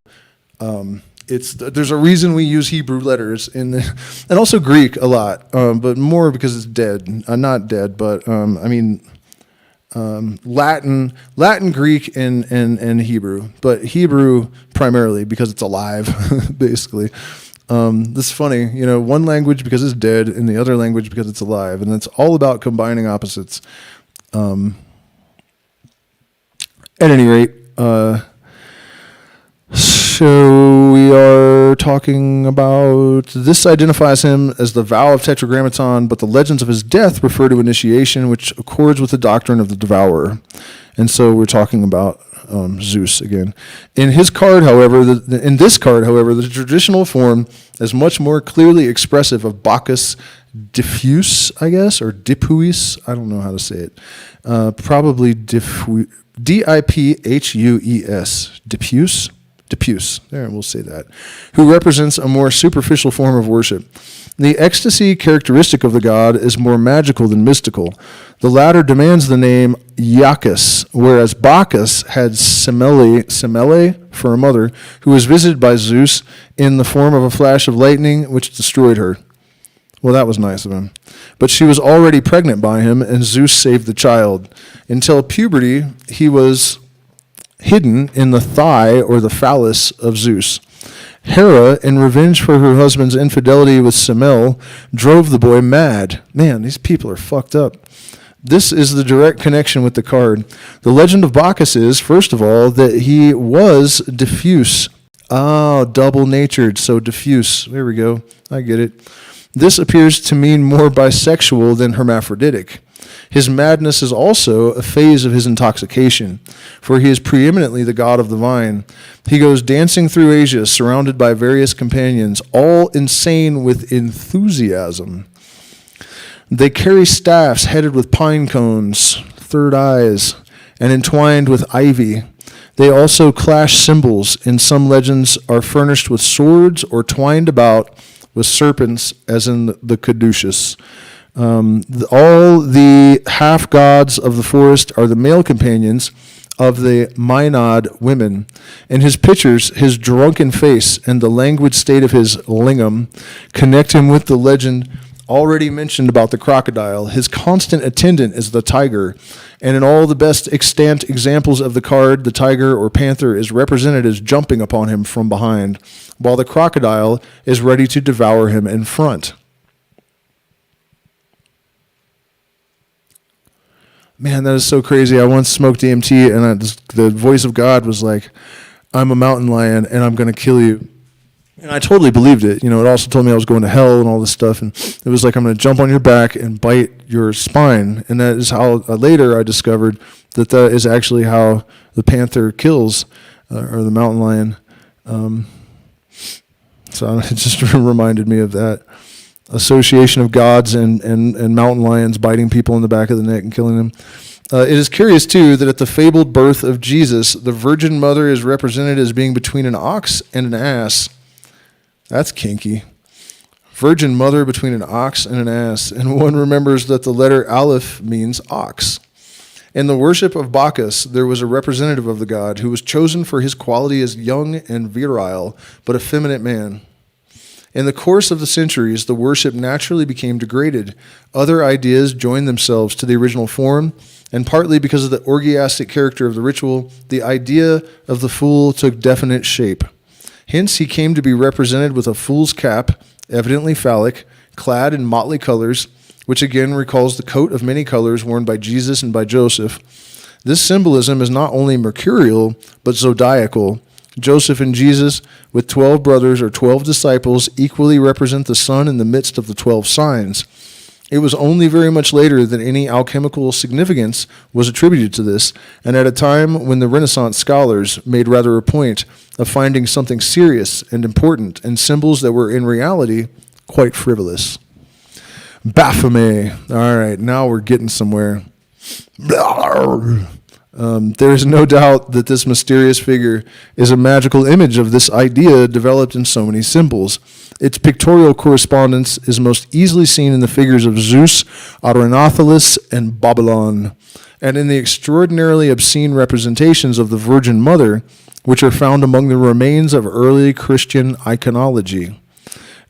there's a reason we use Hebrew letters and also Greek a lot, but more because it's dead. Not dead, but Latin, Greek, and Hebrew, but Hebrew primarily because it's alive, basically. This is funny, one language because it's dead, and the other language because it's alive, and it's all about combining opposites. At any rate, so we are talking about, this identifies him as the vow of tetragrammaton, but the legends of his death refer to initiation, which accords with the doctrine of the devourer. And so we're talking about Zeus again. In this card, however, the traditional form is much more clearly expressive of Bacchus diffuse, I guess, or dipuis. I don't know how to say it. Probably Diphues, diffuse. There, we'll say that. Who represents a more superficial form of worship. The ecstasy characteristic of the god is more magical than mystical. The latter demands the name Iacchus, whereas Bacchus had Semele for a mother, who was visited by Zeus in the form of a flash of lightning, which destroyed her. Well, that was nice of him. But she was already pregnant by him, and Zeus saved the child. Until puberty, he was hidden in the thigh or the phallus of Zeus. Hera, in revenge for her husband's infidelity with Semele, drove the boy mad. Man, these people are fucked up. This is the direct connection with the card. The legend of Bacchus is, first of all, that he was diffuse. Double-natured, so diffuse. There we go. I get it. This appears to mean more bisexual than hermaphroditic. His madness is also a phase of his intoxication, for he is preeminently the god of the vine. He goes dancing through Asia, surrounded by various companions, all insane with enthusiasm. They carry staffs headed with pine cones, third eyes, and entwined with ivy. They also clash cymbals. In some legends are furnished with swords or twined about with serpents, as in the caduceus. All the half-gods of the forest are the male companions of the Maenad women. In his pictures, his drunken face and the languid state of his lingam connect him with the legend already mentioned about the crocodile. His constant attendant is the tiger, and in all the best extant examples of the card, the tiger or panther is represented as jumping upon him from behind, while the crocodile is ready to devour him in front. Man, that is so crazy. I once smoked DMT, and the voice of God was like, I'm a mountain lion, and I'm going to kill you. And I totally believed it. It also told me I was going to hell and all this stuff. And it was like, I'm going to jump on your back and bite your spine. And that is how later I discovered that is actually how the panther kills, or the mountain lion. So it just reminded me of that association of gods and mountain lions biting people in the back of the neck and killing them. It is curious, too, that at the fabled birth of Jesus, the Virgin Mother is represented as being between an ox and an ass. That's kinky. Virgin Mother between an ox and an ass. And one remembers that the letter Aleph means ox. In the worship of Bacchus, there was a representative of the god who was chosen for his quality as young and virile, but effeminate man. In the course of the centuries, the worship naturally became degraded. Other ideas joined themselves to the original form, and partly because of the orgiastic character of the ritual, the idea of the fool took definite shape. Hence, he came to be represented with a fool's cap, evidently phallic, clad in motley colors, which again recalls the coat of many colors worn by Jesus and by Joseph. This symbolism is not only mercurial, but zodiacal. Joseph and Jesus, with 12 brothers or 12 disciples, equally represent the sun in the midst of the 12 signs. It was only very much later that any alchemical significance was attributed to this, and at a time when the Renaissance scholars made rather a point of finding something serious and important in symbols that were in reality quite frivolous. Baphomet. All right, now we're getting somewhere. There is no doubt that this mysterious figure is a magical image of this idea developed in so many symbols. Its pictorial correspondence is most easily seen in the figures of Zeus, Arenathelus, and Babylon, and in the extraordinarily obscene representations of the Virgin Mother, which are found among the remains of early Christian iconology.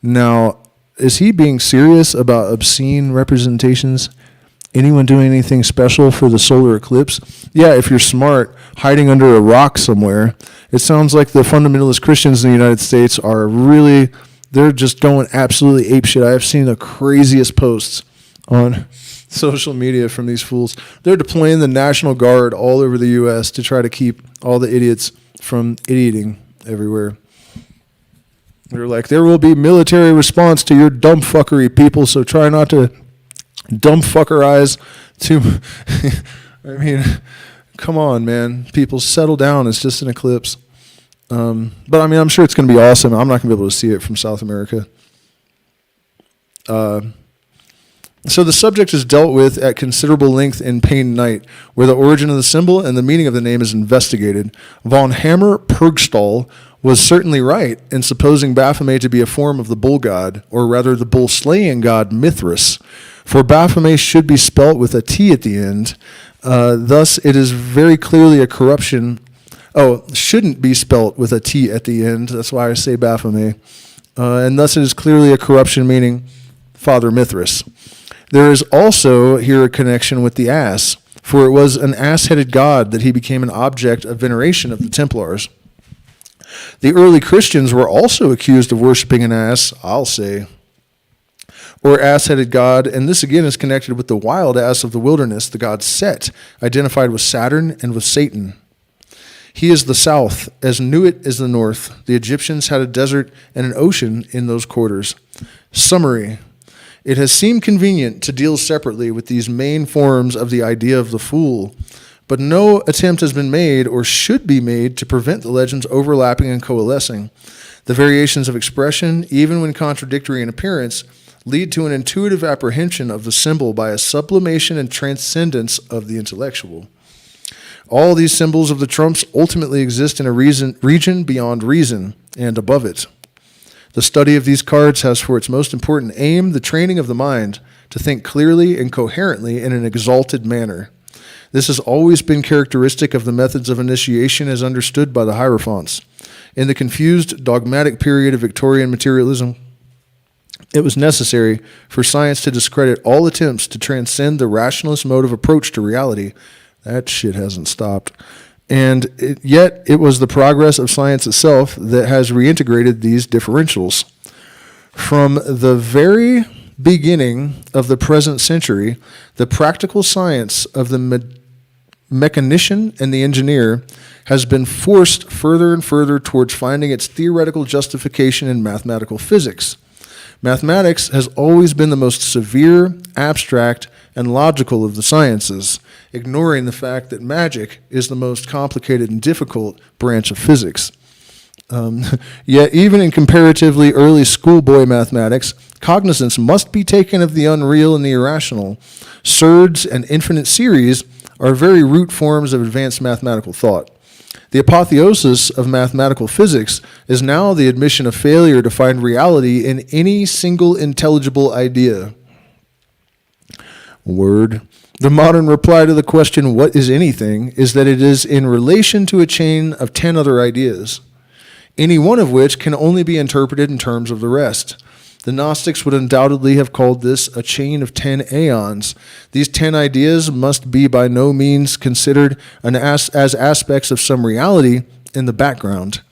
Now, is he being serious about obscene representations? Anyone doing anything special for the solar eclipse? Yeah, if you're smart, hiding under a rock somewhere. It sounds like the fundamentalist Christians in the United States are really, they're just going absolutely apeshit. I have seen the craziest posts on social media from these fools. They're deploying the National Guard all over the U.S. to try to keep all the idiots from idioting everywhere. They're like, there will be military response to your dumb fuckery, people, so try not to dumb fuckerize too. I mean, come on, man. People, settle down. It's just an eclipse. But I mean, I'm sure it's going to be awesome. I'm not going to be able to see it from South America. So the subject is dealt with at considerable length in Pain Night, where the origin of the symbol and the meaning of the name is investigated. Von Hammer-Purgstall was certainly right in supposing Baphomet to be a form of the bull god, or rather the bull-slaying god Mithras. For Baphomet should be spelt with a T at the end. Thus, it is very clearly a corruption. Shouldn't be spelt with a T at the end. That's why I say Baphomet. And thus, it is clearly a corruption, meaning Father Mithras. There is also here a connection with the ass, for it was an ass-headed god that he became an object of veneration of the Templars. The early Christians were also accused of worshiping an ass, I'll say, or ass-headed god, and this again is connected with the wild ass of the wilderness, the god Set, identified with Saturn and with Satan. He is the south, as Nuit is the north. The Egyptians had a desert and an ocean in those quarters. Summary. It has seemed convenient to deal separately with these main forms of the idea of the fool, but no attempt has been made or should be made to prevent the legends overlapping and coalescing. The variations of expression, even when contradictory in appearance, lead to an intuitive apprehension of the symbol by a sublimation and transcendence of the intellectual. All these symbols of the trumps ultimately exist in a region beyond reason and above it. The study of these cards has for its most important aim the training of the mind to think clearly and coherently in an exalted manner. This has always been characteristic of the methods of initiation as understood by the Hierophants. In the confused, dogmatic period of Victorian materialism, it was necessary for science to discredit all attempts to transcend the rationalist mode of approach to reality. That shit hasn't stopped. And yet it was the progress of science itself that has reintegrated these differentials. From the very beginning of the present century, the practical science of the mechanician and the engineer has been forced further and further towards finding its theoretical justification in mathematical physics. Mathematics has always been the most severe, abstract, and logical of the sciences, ignoring the fact that magic is the most complicated and difficult branch of physics. Yet even in comparatively early schoolboy mathematics, cognizance must be taken of the unreal and the irrational. Surds and infinite series are very root forms of advanced mathematical thought. The apotheosis of mathematical physics is now the admission of failure to find reality in any single intelligible idea. Word. The modern reply to the question, what is anything, is that it is in relation to a chain of 10 other ideas, any one of which can only be interpreted in terms of the rest. The Gnostics would undoubtedly have called this a chain of 10 aeons. These 10 ideas must be by no means considered as aspects of some reality in the background.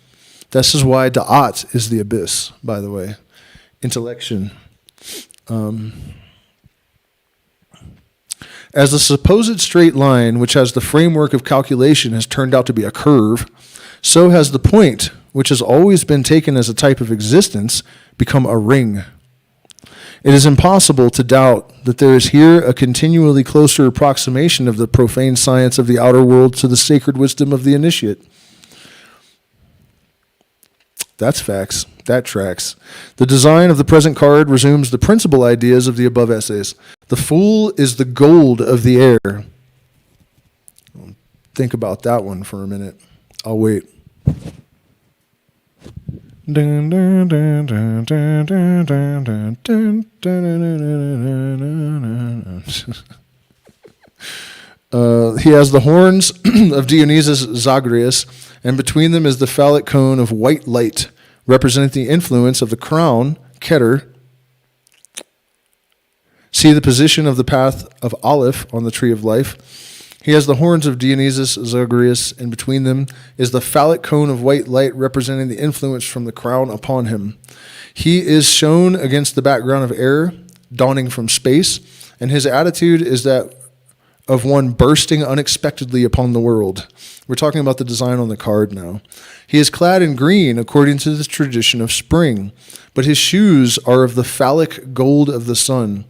This is why Da'at is the abyss, by the way. Intellection. As the supposed straight line, which has the framework of calculation, has turned out to be a curve, so has the point, which has always been taken as a type of existence, become a ring. It is impossible to doubt that there is here a continually closer approximation of the profane science of the outer world to the sacred wisdom of the initiate. That's facts. That tracks. The design of the present card resumes the principal ideas of the above essays. The fool is the gold of the air. Think about that one for a minute. I'll wait. He has the horns of Dionysus Zagreus, and between them is the phallic cone of white light, representing the influence of the crown, Keter. See the position of the path of Aleph on the tree of life. He has the horns of Dionysus Zagreus, and between them is the phallic cone of white light, representing the influence from the crown upon him. He is shown against the background of air, dawning from space, and his attitude is that of one bursting unexpectedly upon the world. We're talking about the design on the card now. He is clad in green according to the tradition of spring, but his shoes are of the phallic gold of the sun.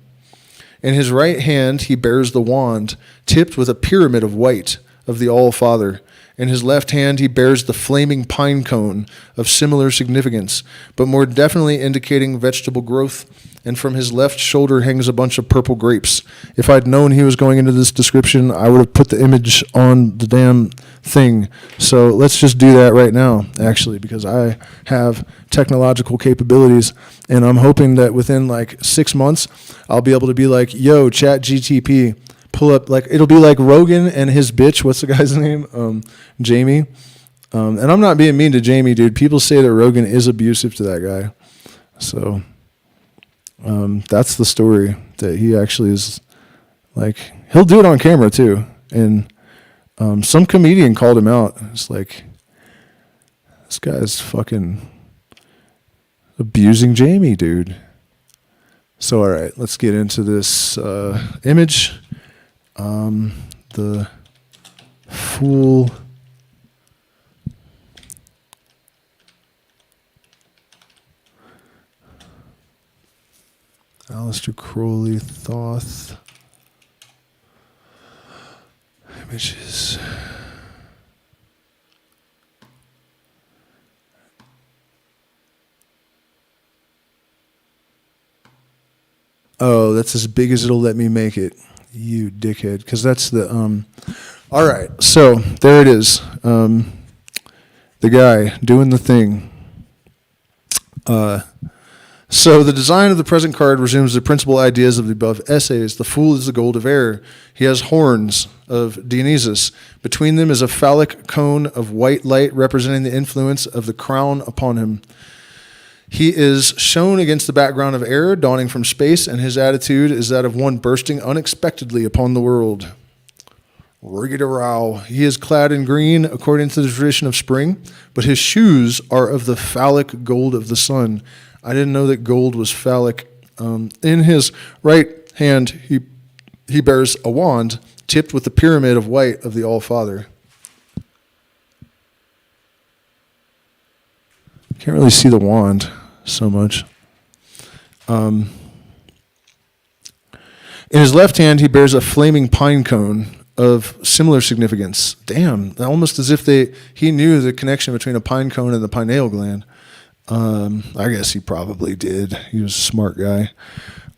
In his right hand he bears the wand, tipped with a pyramid of white, of the All-Father. In his left hand he bears the flaming pine cone, of similar significance, but more definitely indicating vegetable growth, and from his left shoulder hangs a bunch of purple grapes. If I'd known he was going into this description, I would have put the image on the damn thing. So let's just do that right now, actually, because I have technological capabilities, and I'm hoping that within like 6 months, I'll be able to be like, yo, chat GTP, pull up, like, it'll be like Rogan and his bitch, what's the guy's name? Jamie. And I'm not being mean to Jamie, dude. People say that Rogan is abusive to that guy. So that's the story, that he actually is, like, he'll do it on camera too. And some comedian called him out. It's like, this guy's fucking abusing Jamie, dude. So, all right, let's get into this image. The fool. Aleister Crowley, Thoth. Images. Oh, that's as big as it'll let me make it, you dickhead. Because that's the, all right, so there it is. The guy doing the thing. So the design of the present card resumes the principal ideas of the above essays. The fool is the gold of air. He has horns of Dionysus. Between them is a phallic cone of white light representing the influence of the crown upon him. He is shown against the background of air, dawning from space, and his attitude is that of one bursting unexpectedly upon the world. Riggy-da-row. He is clad in green according to the tradition of spring, but his shoes are of the phallic gold of the sun. I didn't know that gold was phallic. In his right hand, he bears a wand tipped with the pyramid of white of the All-Father. Can't really see the wand so much. In his left hand, he bears a flaming pine cone of similar significance. Damn, almost as if he knew the connection between a pine cone and the pineal gland. I guess he probably did. He was a smart guy.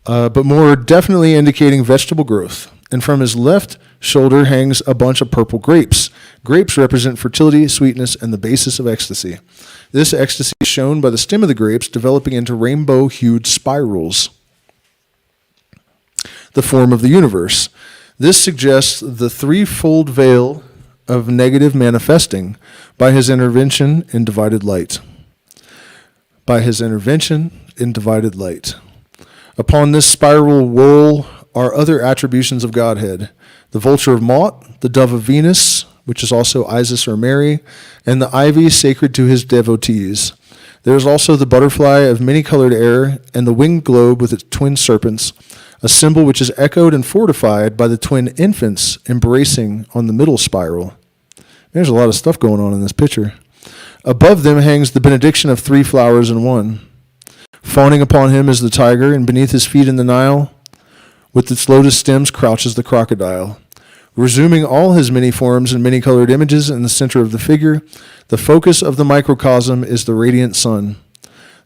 But more definitely indicating vegetable growth. And from his left shoulder hangs a bunch of purple grapes. Grapes represent fertility, sweetness, and the basis of ecstasy. This ecstasy is shown by the stem of the grapes developing into rainbow-hued spirals. The form of the universe. This suggests the threefold veil of negative manifesting by his intervention in divided light. By his intervention in divided light. Upon this spiral whirl are other attributions of Godhead. The vulture of Maut, the dove of Venus, which is also Isis or Mary, and the ivy sacred to his devotees. There is also the butterfly of many-colored air and the winged globe with its twin serpents, a symbol which is echoed and fortified by the twin infants embracing on the middle spiral. There's a lot of stuff going on in this picture. Above them hangs the benediction of 3 flowers in one. Fawning upon him is the tiger, and beneath his feet in the Nile, with its lotus stems, crouches the crocodile. Resuming all his many forms and many-colored images in the center of the figure, the focus of the microcosm is the radiant sun.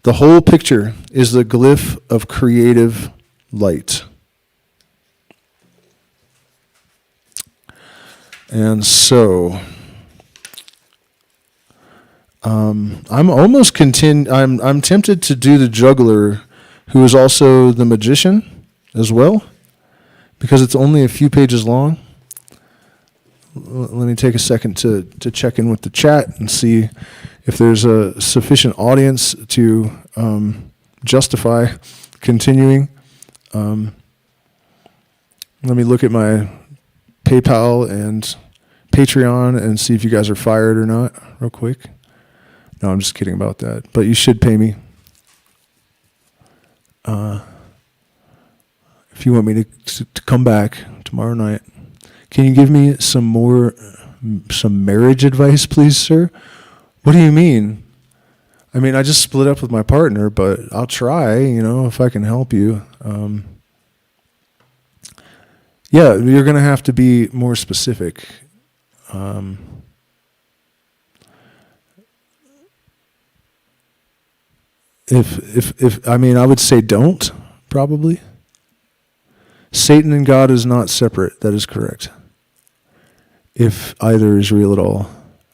The whole picture is the glyph of creative light. And so, I'm tempted to do the juggler, who is also the magician as well, because it's only a few pages long. Let me take a second to check in with the chat and see if there's a sufficient audience to justify continuing. Let me look at my PayPal and Patreon and see if you guys are fired or not, real quick. No, I'm just kidding about that. But you should pay me. If you want me to come back tomorrow night. Can you give me some marriage advice, please, sir? What do you mean? I mean, I just split up with my partner, but I'll try, if I can help you. Yeah, you're going to have to be more specific. I would say don't, probably. Satan and God is not separate. That is correct. If either is real at all.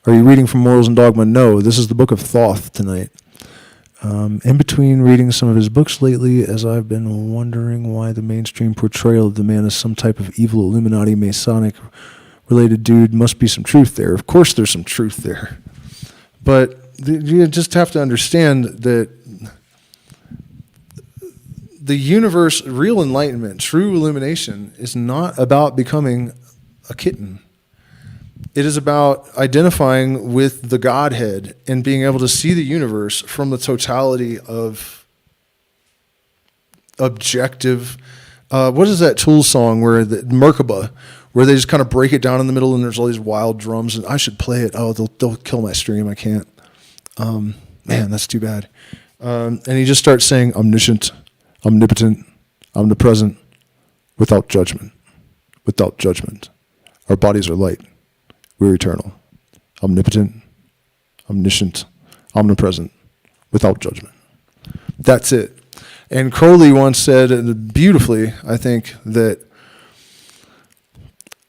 Are you reading from Morals and Dogma? No, this is the Book of Thoth tonight. In between reading some of his books lately, as I've been wondering why the mainstream portrayal of the man as some type of evil Illuminati Masonic related dude, must be some truth there. Of course there's some truth there. But you just have to understand that the universe, real enlightenment, true illumination, is not about becoming a kitten. It is about identifying with the Godhead and being able to see the universe from the totality of objective. What is that Tool song where the Merkaba, where they just kind of break it down in the middle and there's all these wild drums and I should play it. Oh, they'll kill my stream. I can't. Man, that's too bad. And he just starts saying omniscient, omnipotent, omnipresent, without judgment. Without judgment. Our bodies are light. We're eternal. Omnipotent, omniscient, omnipresent, without judgment. That's it. And Crowley once said beautifully, I think, that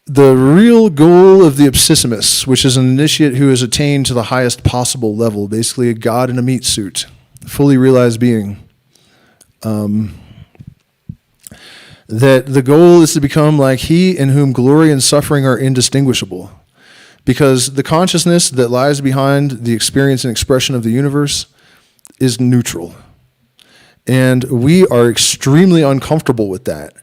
the real goal of the Abscissimus, which is an initiate who has attained to the highest possible level, basically a god in a meat suit, fully realized being, that the goal is to become like he in whom glory and suffering are indistinguishable. Because the consciousness that lies behind the experience and expression of the universe is neutral. And we are extremely uncomfortable with that.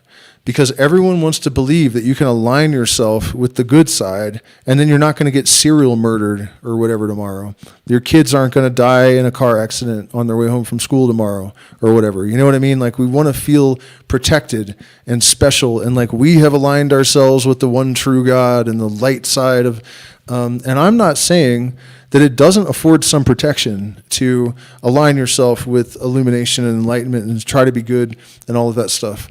Because everyone wants to believe that you can align yourself with the good side, and then you're not going to get serial murdered or whatever tomorrow. Your kids aren't going to die in a car accident on their way home from school tomorrow or whatever. You know what I mean? Like, we want to feel protected and special, and like we have aligned ourselves with the one true God and the light side of... and I'm not saying that it doesn't afford some protection to align yourself with illumination and enlightenment and try to be good and all of that stuff.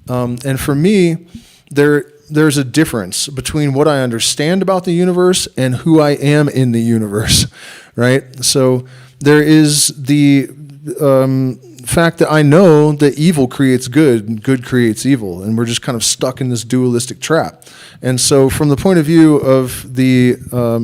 And for me, there's a difference between what I understand about the universe and who I am in the universe, right? So there is the fact that I know that evil creates good and good creates evil, and we're just kind of stuck in this dualistic trap. And so from the point of view of the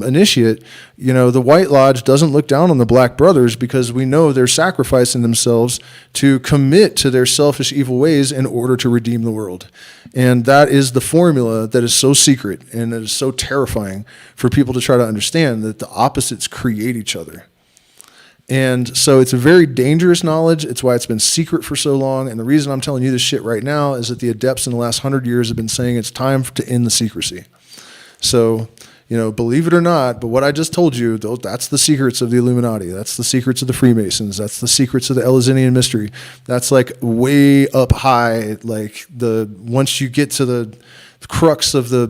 initiate, the White Lodge doesn't look down on the Black Brothers because we know they're sacrificing themselves to commit to their selfish evil ways in order to redeem the world. And that is the formula that is so secret and that is so terrifying for people to try to understand, that the opposites create each other. And so it's a very dangerous knowledge. It's why it's been secret for so long. And the reason I'm telling you this shit right now is that the adepts in the last 100 years have been saying it's time to end the secrecy. So, believe it or not, but what I just told you, that's the secrets of the Illuminati. That's the secrets of the Freemasons. That's the secrets of the Eleusinian mystery. That's like way up high. Like once you get to the crux of the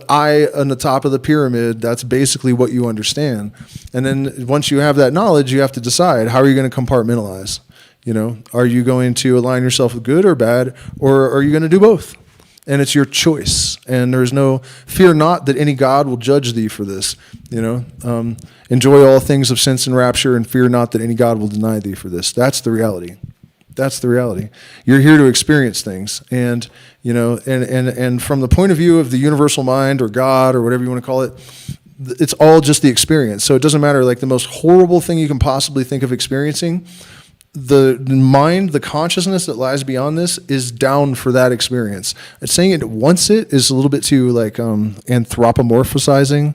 eye on the top of the pyramid, that's basically what you understand. And then once you have that knowledge, you have to decide, how are you going to compartmentalize? Are you going to align yourself with good or bad, or are you going to do both? And it's your choice. And there's no fear not that any God will judge thee for this. Enjoy all things of sense and rapture, and fear not that any God will deny thee for this. That's the reality. That's the reality. You're here to experience things. And, and from the point of view of the universal mind or God or whatever you want to call it, it's all just the experience. So it doesn't matter, like the most horrible thing you can possibly think of experiencing, the mind, the consciousness that lies beyond this is down for that experience. Saying it wants it is a little bit too like anthropomorphizing,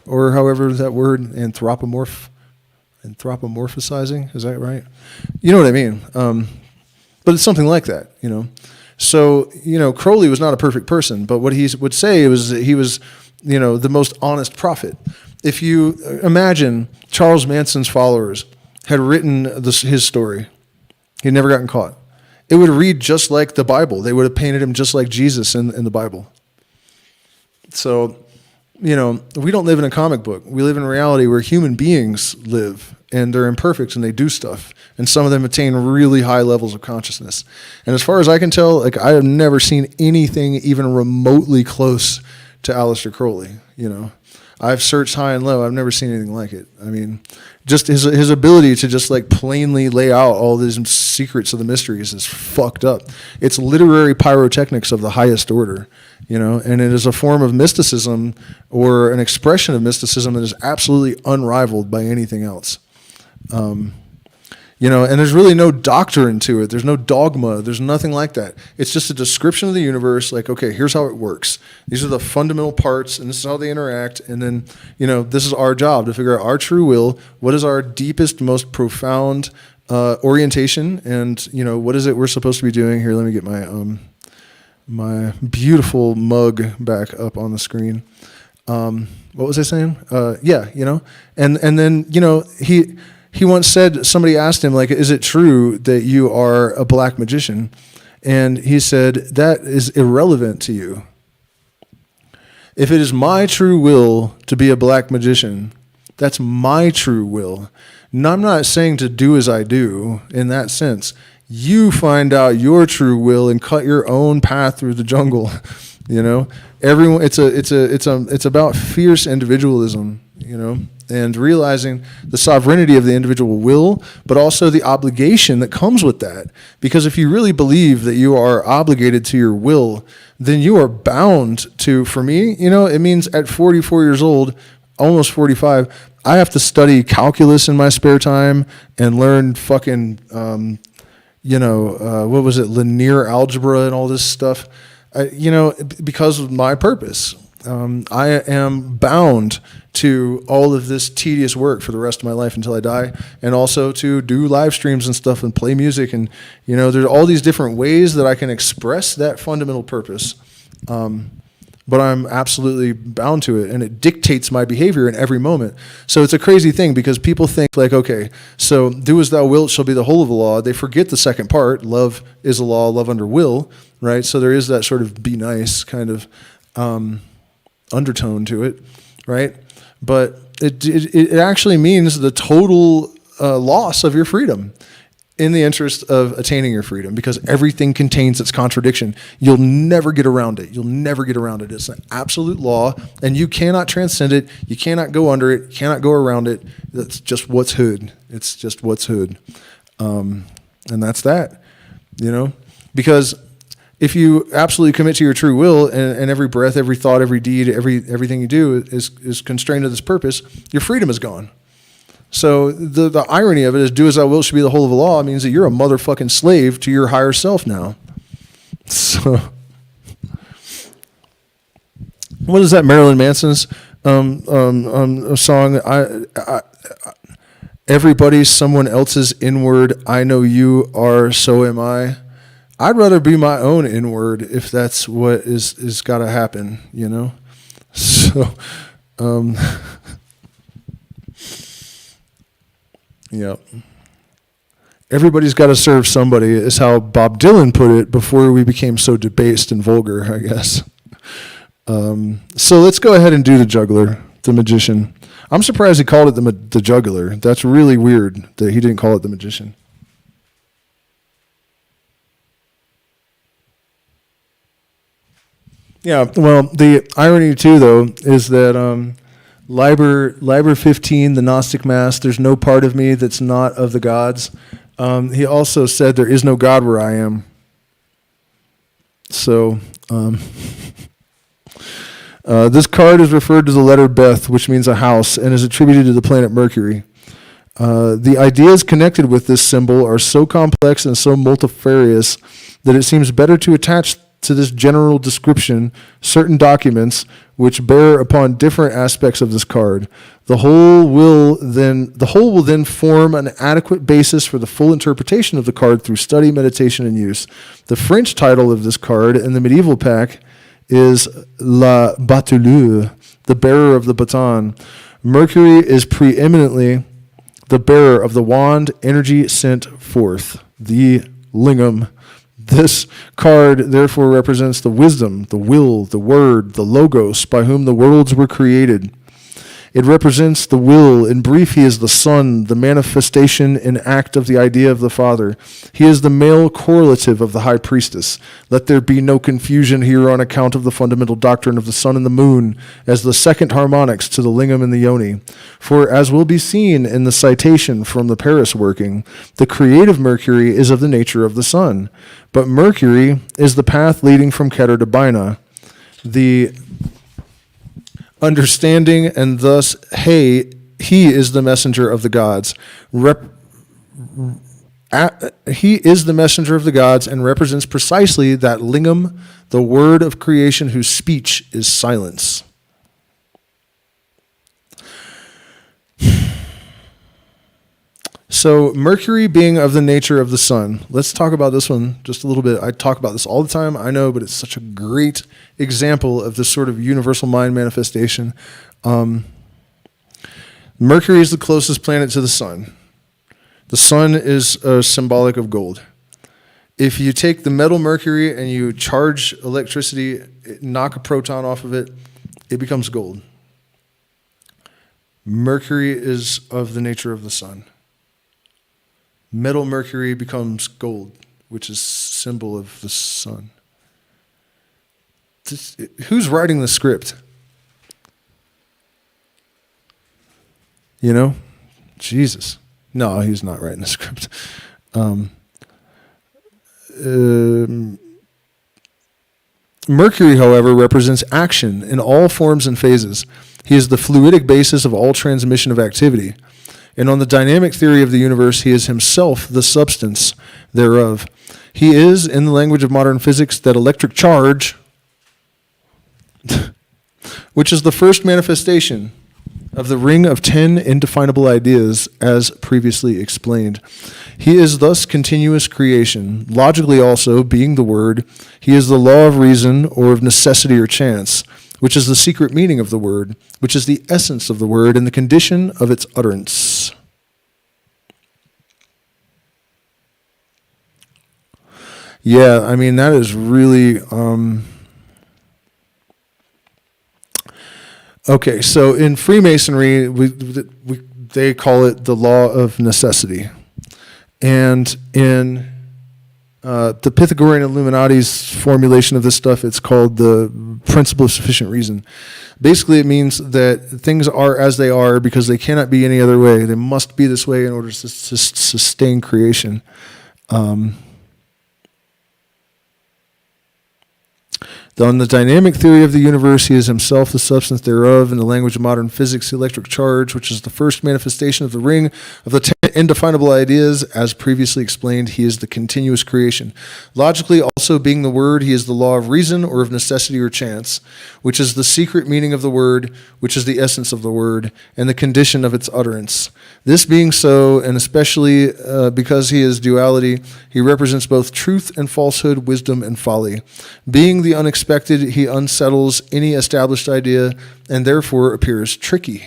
or however that word, anthropomorphizing, is that right? You know what I mean? But it's something like that, So, Crowley was not a perfect person, but what he would say was that he was, the most honest prophet. If you imagine Charles Manson's followers had written his story, he'd never gotten caught, it would read just like the Bible. They would have painted him just like Jesus in the Bible. So, we don't live in a comic book. We live in a reality where human beings live, and they're imperfect, and they do stuff. And some of them attain really high levels of consciousness. And as far as I can tell, like, I have never seen anything even remotely close to Aleister Crowley. I've searched high and low. I've never seen anything like it. I mean, just his ability to just like plainly lay out all these secrets of the mysteries is fucked up. It's literary pyrotechnics of the highest order, and it is a form of mysticism, or an expression of mysticism, that is absolutely unrivaled by anything else. And there's really no doctrine to it. There's no dogma. There's nothing like that. It's just a description of the universe. Like, okay, here's how it works. These are the fundamental parts, and this is how they interact. And then, this is our job to figure out our true will. What is our deepest, most profound orientation? And, what is it we're supposed to be doing? Here, let me get my beautiful mug back up on the screen. What was I saying? And then, he once said, somebody asked him, like, is it true that you are a black magician? And he said, that is irrelevant to you. If it is my true will to be a black magician, that's my true will. And I'm not saying to do as I do in that sense. You find out your true will and cut your own path through the jungle. Everyone. It's about fierce individualism. And realizing the sovereignty of the individual will, but also the obligation that comes with that. Because if you really believe that you are obligated to your will, then you are bound to, for me, it means at 44 years old, almost 45, I have to study calculus in my spare time and learn fucking, linear algebra and all this stuff, because of my purpose. I am bound to all of this tedious work for the rest of my life until I die, and also to do live streams and stuff and play music. And, there's all these different ways that I can express that fundamental purpose. But I'm absolutely bound to it, and it dictates my behavior in every moment. So it's a crazy thing, because people think like, okay, so do as thou wilt shall be the whole of the law. They forget the second part, love is a law, love under will, right? So there is that sort of be nice kind of undertone to it, right? But it actually means the total loss of your freedom in the interest of attaining your freedom, because everything contains its contradiction. You'll never get around it. You'll never get around it. It's an absolute law, and you cannot transcend it. You cannot go under it. You cannot go around it. That's just what's hood. It's just what's hood. And that's that, because if you absolutely commit to your true will, and every breath, every thought, every deed, everything you do is constrained to this purpose, your freedom is gone. So the irony of it is, do as thou wilt should be the whole of the law, means that you're a motherfucking slave to your higher self now. So what is that, Marilyn Manson's song? Everybody's someone else's inward. I know you are, so am I. I'd rather be my own inward if that's what is got to happen, So, yeah. Everybody's got to serve somebody, is how Bob Dylan put it before we became so debased and vulgar, I guess. So let's go ahead and do the juggler, the magician. I'm surprised he called it the juggler. That's really weird that he didn't call it the magician. Yeah, well, the irony too, though, is that Liber 15, the Gnostic Mass, there's no part of me that's not of the gods. He also said there is no God where I am. So this card is referred to the letter Beth, which means a house, and is attributed to the planet Mercury. The ideas connected with this symbol are so complex and so multifarious that it seems better to attach to this general description certain documents which bear upon different aspects of this card. The whole will then form an adequate basis for the full interpretation of the card through study, meditation, and use. The French title of this card in the medieval pack is La Bateleur, the bearer of the baton. Mercury is preeminently the bearer of the wand, energy sent forth, the lingam. This card therefore represents the wisdom, the will, the word, the logos by whom the worlds were created. It represents the will. In brief, he is the Son, the manifestation in act of the idea of the Father. He is the male correlative of the High Priestess. Let there be no confusion here on account of the fundamental doctrine of the sun and the moon as the second harmonics to the lingam and the yoni. For as will be seen in the citation from the Paris working, the creative Mercury is of the nature of the sun. But Mercury is the path leading from Keter to Bina. The understanding, and thus, he is the messenger of the gods. He is the messenger of the gods and represents precisely that lingam, the word of creation whose speech is silence. So Mercury being of the nature of the sun. Let's talk about this one just a little bit. I talk about this all the time, I know, but it's such a great example of this sort of universal mind manifestation. Mercury is the closest planet to the sun. The sun is symbolic of gold. If you take the metal Mercury and you charge electricity, knock a proton off of it, it becomes gold. Mercury is of the nature of the sun. Metal Mercury becomes gold, which is symbol of the sun. Who's writing the script? You know? Jesus. No, he's not writing the script. Mercury, however, represents action in all forms and phases. He is the fluidic basis of all transmission of activity. And on the dynamic theory of the universe, he is himself the substance thereof. He is, in the language of modern physics, that electric charge, which is the first manifestation of the ring of 10 indefinable ideas, as previously explained. He is thus continuous creation. Logically also, being the word, he is the law of reason or of necessity or chance, which is the secret meaning of the word, which is the essence of the word and the condition of its utterance. Yeah, I mean, that is really... Okay, so in Freemasonry, they call it the law of necessity. And in the Pythagorean Illuminati's formulation of this stuff, it's called the principle of sufficient reason. Basically, it means that things are as they are because they cannot be any other way. They must be this way in order to sustain creation. On the dynamic theory of the universe, he is himself the substance thereof. In the language of modern physics, the electric charge, which is the first manifestation of the ring of the 10 indefinable ideas, as previously explained, he is the continuous creation. Logically, also being the word, he is the law of reason or of necessity or chance, which is the secret meaning of the word, which is the essence of the word, and the condition of its utterance. This being so, and especially because he is duality, he represents both truth and falsehood, wisdom and folly. Being the unexpected unexpected, he unsettles any established idea and therefore appears tricky.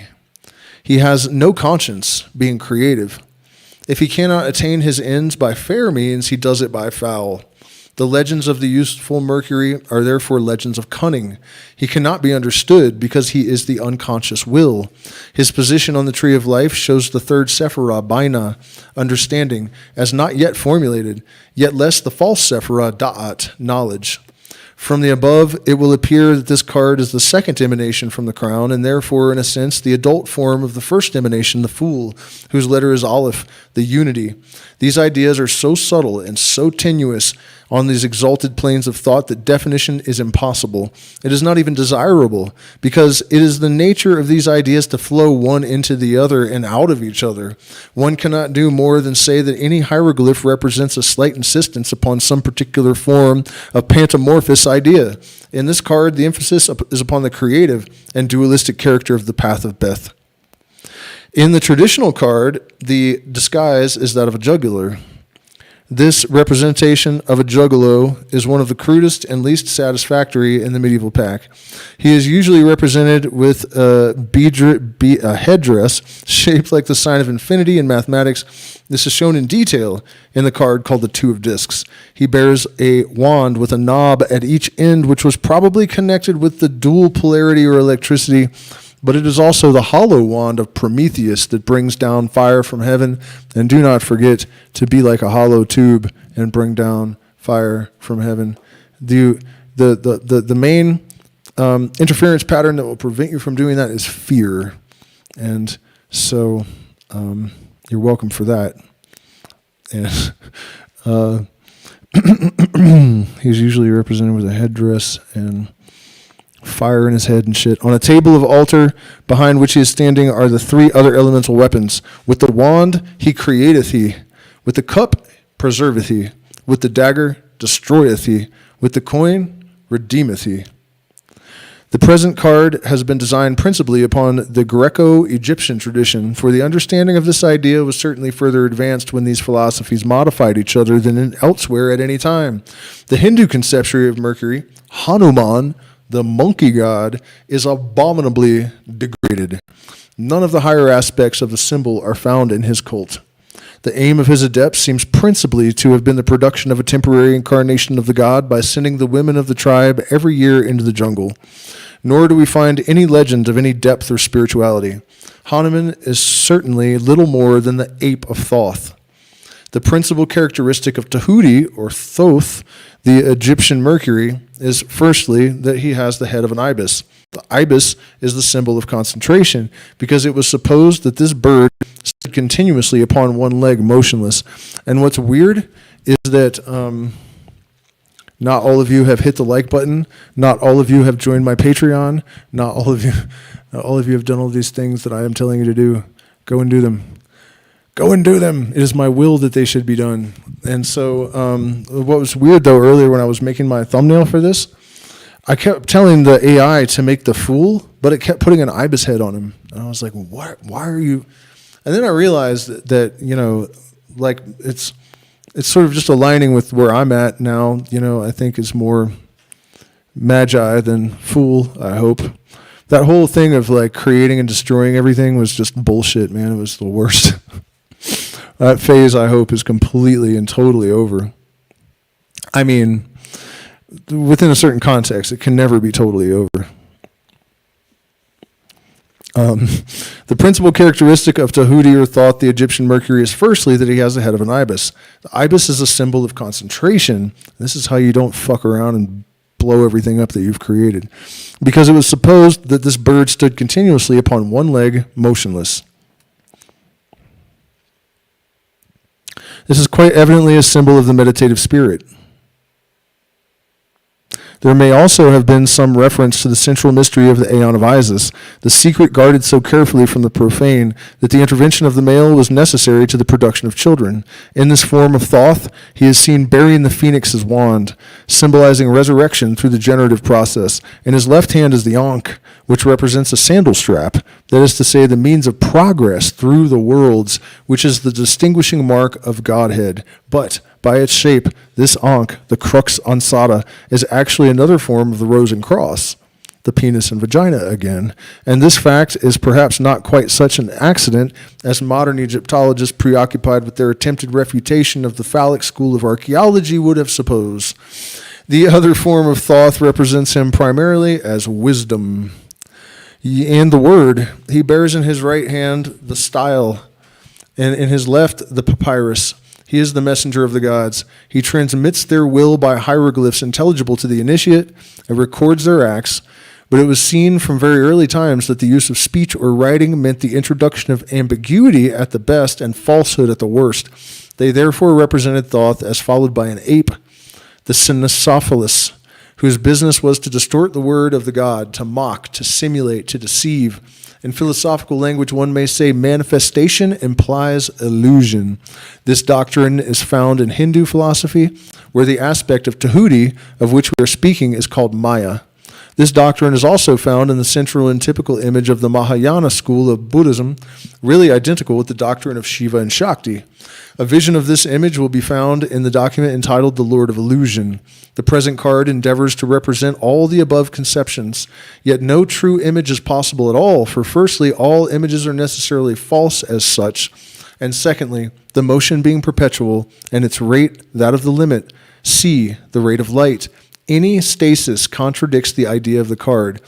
He has no conscience, being creative. If he cannot attain his ends by fair means, he does it by foul. The legends of the useful Mercury are therefore legends of cunning. He cannot be understood because he is the unconscious will. His position on the tree of life shows the third Sephirah, Bina, understanding, as not yet formulated, yet less the false Sephirah, Da'at, knowledge. From the above, it will appear that this card is the second emanation from the crown, and therefore, in a sense, the adult form of the first emanation, the Fool, whose letter is Aleph, the unity. These ideas are so subtle and so tenuous on these exalted planes of thought that definition is impossible. It is not even desirable, because it is the nature of these ideas to flow one into the other and out of each other. One cannot do more than say that any hieroglyph represents a slight insistence upon some particular form of pantomorphous idea. In this card, the emphasis is upon the creative and dualistic character of the path of Beth. In the traditional card, the disguise is that of a jugular. This representation of a juggalo is one of the crudest and least satisfactory in the medieval pack. He is usually represented with a headdress shaped like the sign of infinity in mathematics. This is shown in detail in the card called the Two of Discs. He bears a wand with a knob at each end, which was probably connected with the dual polarity or electricity, but it is also the hollow wand of Prometheus that brings down fire from heaven. And do not forget to be like a hollow tube and bring down fire from heaven. The main interference pattern that will prevent you from doing that is fear. And so you're welcome for that. And he's usually represented with a headdress and fire in his head and shit. On a table of altar behind which he is standing are the three other elemental weapons. With the wand, he createth he. With the cup, preserveth he. With the dagger, destroyeth he. With the coin, redeemeth he. The present card has been designed principally upon the Greco-Egyptian tradition, for the understanding of this idea was certainly further advanced when these philosophies modified each other than elsewhere at any time. The Hindu conception of Mercury, Hanuman, the monkey god, is abominably degraded. None of the higher aspects of the symbol are found in his cult. The aim of his adepts seems principally to have been the production of a temporary incarnation of the god by sending the women of the tribe every year into the jungle. Nor do we find any legend of any depth or spirituality. Hanuman is certainly little more than the ape of Thoth. The principal characteristic of Tahuti, or Thoth, the Egyptian Mercury, is firstly that he has the head of an ibis. The ibis is the symbol of concentration because it was supposed that this bird stood continuously upon one leg, motionless. And what's weird is that not all of you have hit the like button. Not all of you have joined my Patreon. Not all of you have done all these things that I am telling you to do. Go and do them. Go and do them. It is my will that they should be done. And so what was weird, though, earlier when I was making my thumbnail for this, I kept telling the AI to make the fool, but it kept putting an ibis head on him. And I was like, what? Why are you? And then I realized that you know, like it's sort of just aligning with where I'm at now. You know, I think is more magi than fool, I hope. That whole thing of like creating and destroying everything was just bullshit, man. It was the worst. That phase, I hope, is completely and totally over. I mean, within a certain context, it can never be totally over. The principal characteristic of Tahuti or Thoth, the Egyptian Mercury, is firstly that he has the head of an ibis. The ibis is a symbol of concentration. This is how you don't fuck around and blow everything up that you've created. Because it was supposed that this bird stood continuously upon one leg, motionless. This is quite evidently a symbol of the meditative spirit. There may also have been some reference to the central mystery of the Aeon of Isis, the secret guarded so carefully from the profane that the intervention of the male was necessary to the production of children. In this form of Thoth, he is seen bearing the phoenix's wand, symbolizing resurrection through the generative process. In his left hand is the Ankh, which represents a sandal strap, that is to say, the means of progress through the worlds, which is the distinguishing mark of Godhead. But by its shape, this ankh, the crux ansata, is actually another form of the rose and cross, the penis and vagina again. And this fact is perhaps not quite such an accident as modern Egyptologists preoccupied with their attempted refutation of the phallic school of archaeology would have supposed. The other form of Thoth represents him primarily as wisdom. And the word, he bears in his right hand the style, and in his left the papyrus. He is the messenger of the gods. He transmits their will by hieroglyphs intelligible to the initiate and records their acts. But it was seen from very early times that the use of speech or writing meant the introduction of ambiguity at the best and falsehood at the worst. They therefore represented Thoth as followed by an ape, the Cynocephalus, whose business was to distort the word of the god, to mock, to simulate, to deceive. In philosophical language, one may say manifestation implies illusion. This doctrine is found in Hindu philosophy, where the aspect of Tahuti, of which we are speaking, is called Maya. This doctrine is also found in the central and typical image of the Mahayana school of Buddhism, really identical with the doctrine of Shiva and Shakti. A vision of this image will be found in the document entitled The Lord of Illusion. The present card endeavors to represent all the above conceptions, yet no true image is possible at all, for firstly, all images are necessarily false as such, and secondly, the motion being perpetual, and its rate that of the limit, c, the rate of light. Any stasis contradicts the idea of the card.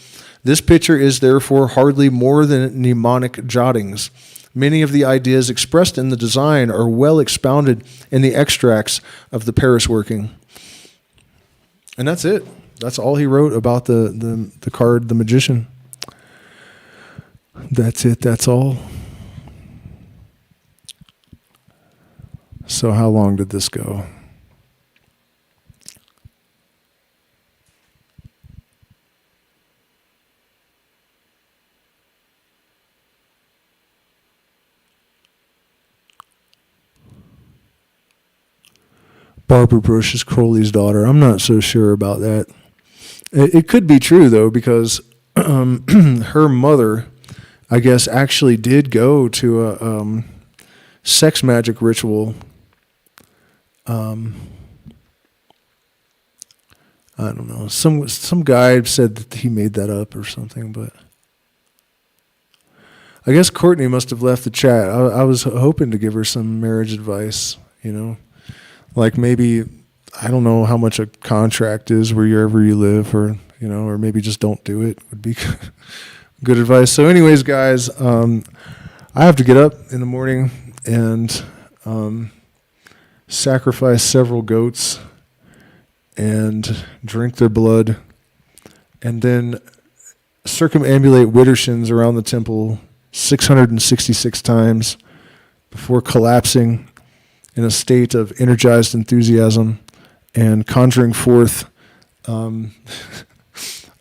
This picture is therefore hardly more than mnemonic jottings. Many of the ideas expressed in the design are well expounded in the extracts of the Paris working. And that's it. That's all he wrote about the card, the magician. That's it. That's all. So how long did this go? Barbara Bush is Crowley's daughter. I'm not so sure about that. It could be true, though, because her mother, I guess, actually did go to a sex magic ritual. I don't know. Some guy said that he made that up or something, but I guess Courtney must have left the chat. I was hoping to give her some marriage advice, you know. Like maybe, I don't know how much a contract is wherever you live, or, you know, or maybe just don't do it would be good advice. So anyways, guys, I have to get up in the morning and sacrifice several goats and drink their blood and then circumambulate Widdershins around the temple 666 times before collapsing in a state of energized enthusiasm and conjuring forth. I'm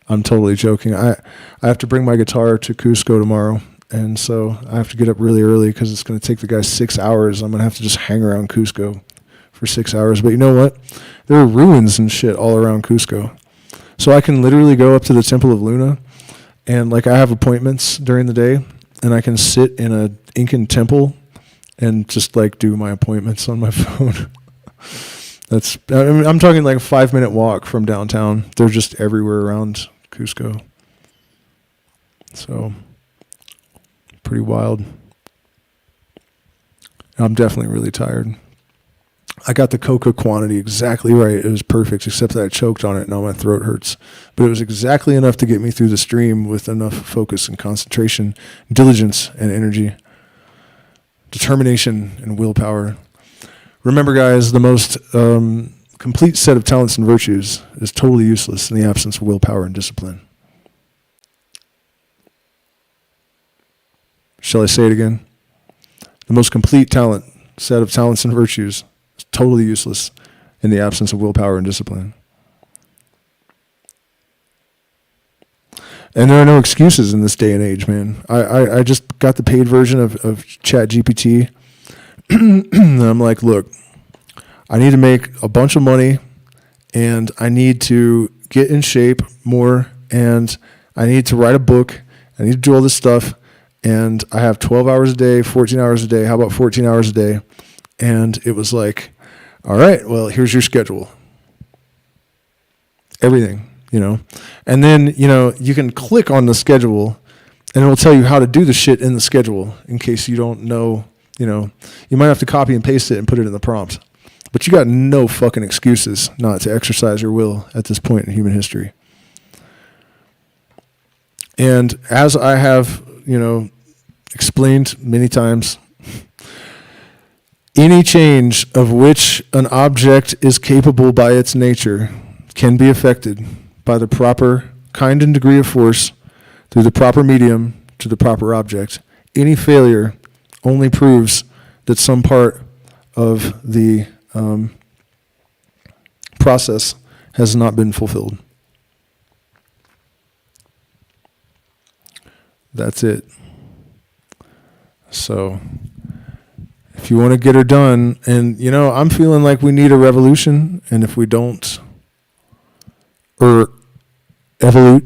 totally joking. I have to bring my guitar to Cusco tomorrow, and so I have to get up really early because it's going to take the guy 6 hours. I'm going to have to just hang around Cusco for 6 hours. But you know what? There are ruins and shit all around Cusco. So I can literally go up to the Temple of Luna, and like I have appointments during the day, and I can sit in a Incan temple and just like do my appointments on my phone. I'm talking like a 5-minute walk from downtown. They're just everywhere around Cusco. So pretty wild. I'm definitely really tired. I got the coca quantity exactly right. It was perfect, except that I choked on it and now my throat hurts. But it was exactly enough to get me through the stream with enough focus and concentration, diligence and energy, determination and willpower. Remember, guys, the most complete set of talents and virtues is totally useless in the absence of willpower and discipline. Shall I say it again? The most complete set of talents and virtues is totally useless in the absence of willpower and discipline. And there are no excuses in this day and age, man. I just got the paid version of ChatGPT. And I'm like, look, I need to make a bunch of money, and I need to get in shape more, and I need to write a book. I need to do all this stuff, and I have 12 hours a day, 14 hours a day. How about 14 hours a day? And it was like, All right, well, here's your schedule. Everything, And then, you can click on the schedule and it'll tell you how to do the shit in the schedule in case you don't know, You might have to copy and paste it and put it in the prompt. But you got no fucking excuses not to exercise your will at this point in human history. And as I have, explained many times, any change of which an object is capable by its nature can be affected by the proper kind and degree of force through the proper medium to the proper object. Any failure only proves that some part of the process has not been fulfilled. That's it. So, if you want to get her done, and I'm feeling like we need a revolution, and if we don't, or revolute,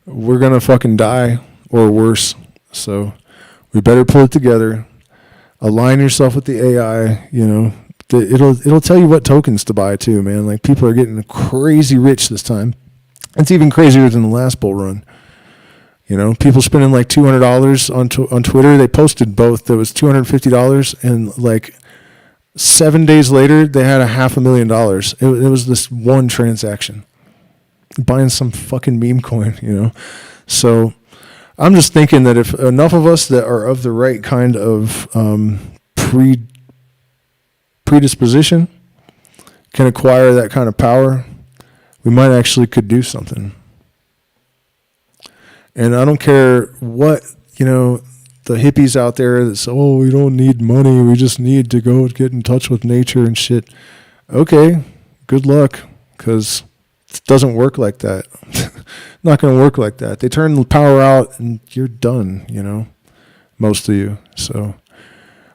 we're gonna fucking die, or worse. So, we better pull it together. Align yourself with the AI. It'll tell you what tokens to buy too, man. Like, people are getting crazy rich this time. It's even crazier than the last bull run. People spending like $200 on Twitter. They posted both. There was $250, and like 7 days later, they had $500,000. It was this one transaction, buying some fucking meme coin. So I'm just thinking that if enough of us that are of the right kind of predisposition can acquire that kind of power, we might actually could do something. And I don't care what, the hippies out there that say, oh, we don't need money, we just need to go get in touch with nature and shit. Okay, good luck, because it doesn't work like that. Not going to work like that. They turn the power out and you're done, most of you. So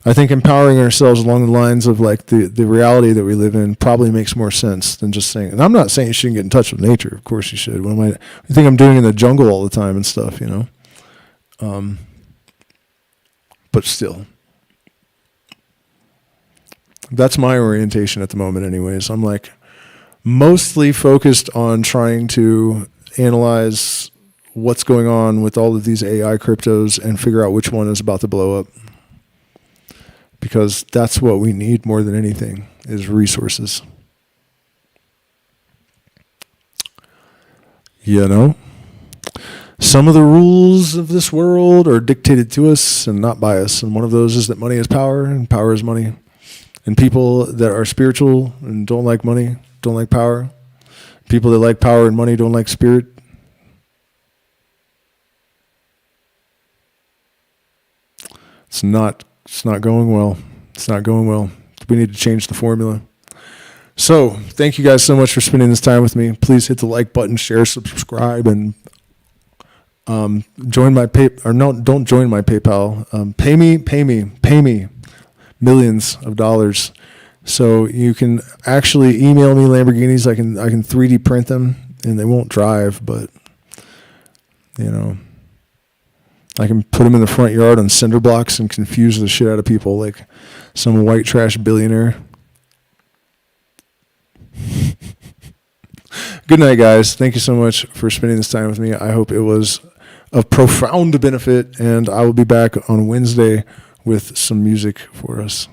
I think empowering ourselves along the lines of like the reality that we live in probably makes more sense than just saying, and I'm not saying you shouldn't get in touch with nature. Of course you should. You think I'm doing in the jungle all the time and stuff, but still, that's my orientation at the moment anyways. I'm like mostly focused on trying to analyze what's going on with all of these AI cryptos and figure out which one is about to blow up. Because that's what we need more than anything, is resources. Some of the rules of this world are dictated to us and not by us. And one of those is that money is power and power is money. And people that are spiritual and don't like money don't like power. People that like power and money don't like spirit. It's not going well. It's not going well. We need to change the formula. So, thank you guys so much for spending this time with me. Please hit the like button, share, subscribe, and join my don't join my PayPal. Pay me millions of dollars. So you can actually email me Lamborghinis. I can 3D print them, and they won't drive, but I can put them in the front yard on cinder blocks and confuse the shit out of people like some white trash billionaire. Good night, guys. Thank you so much for spending this time with me. I hope it was of profound benefit, and I will be back on Wednesday with some music for us.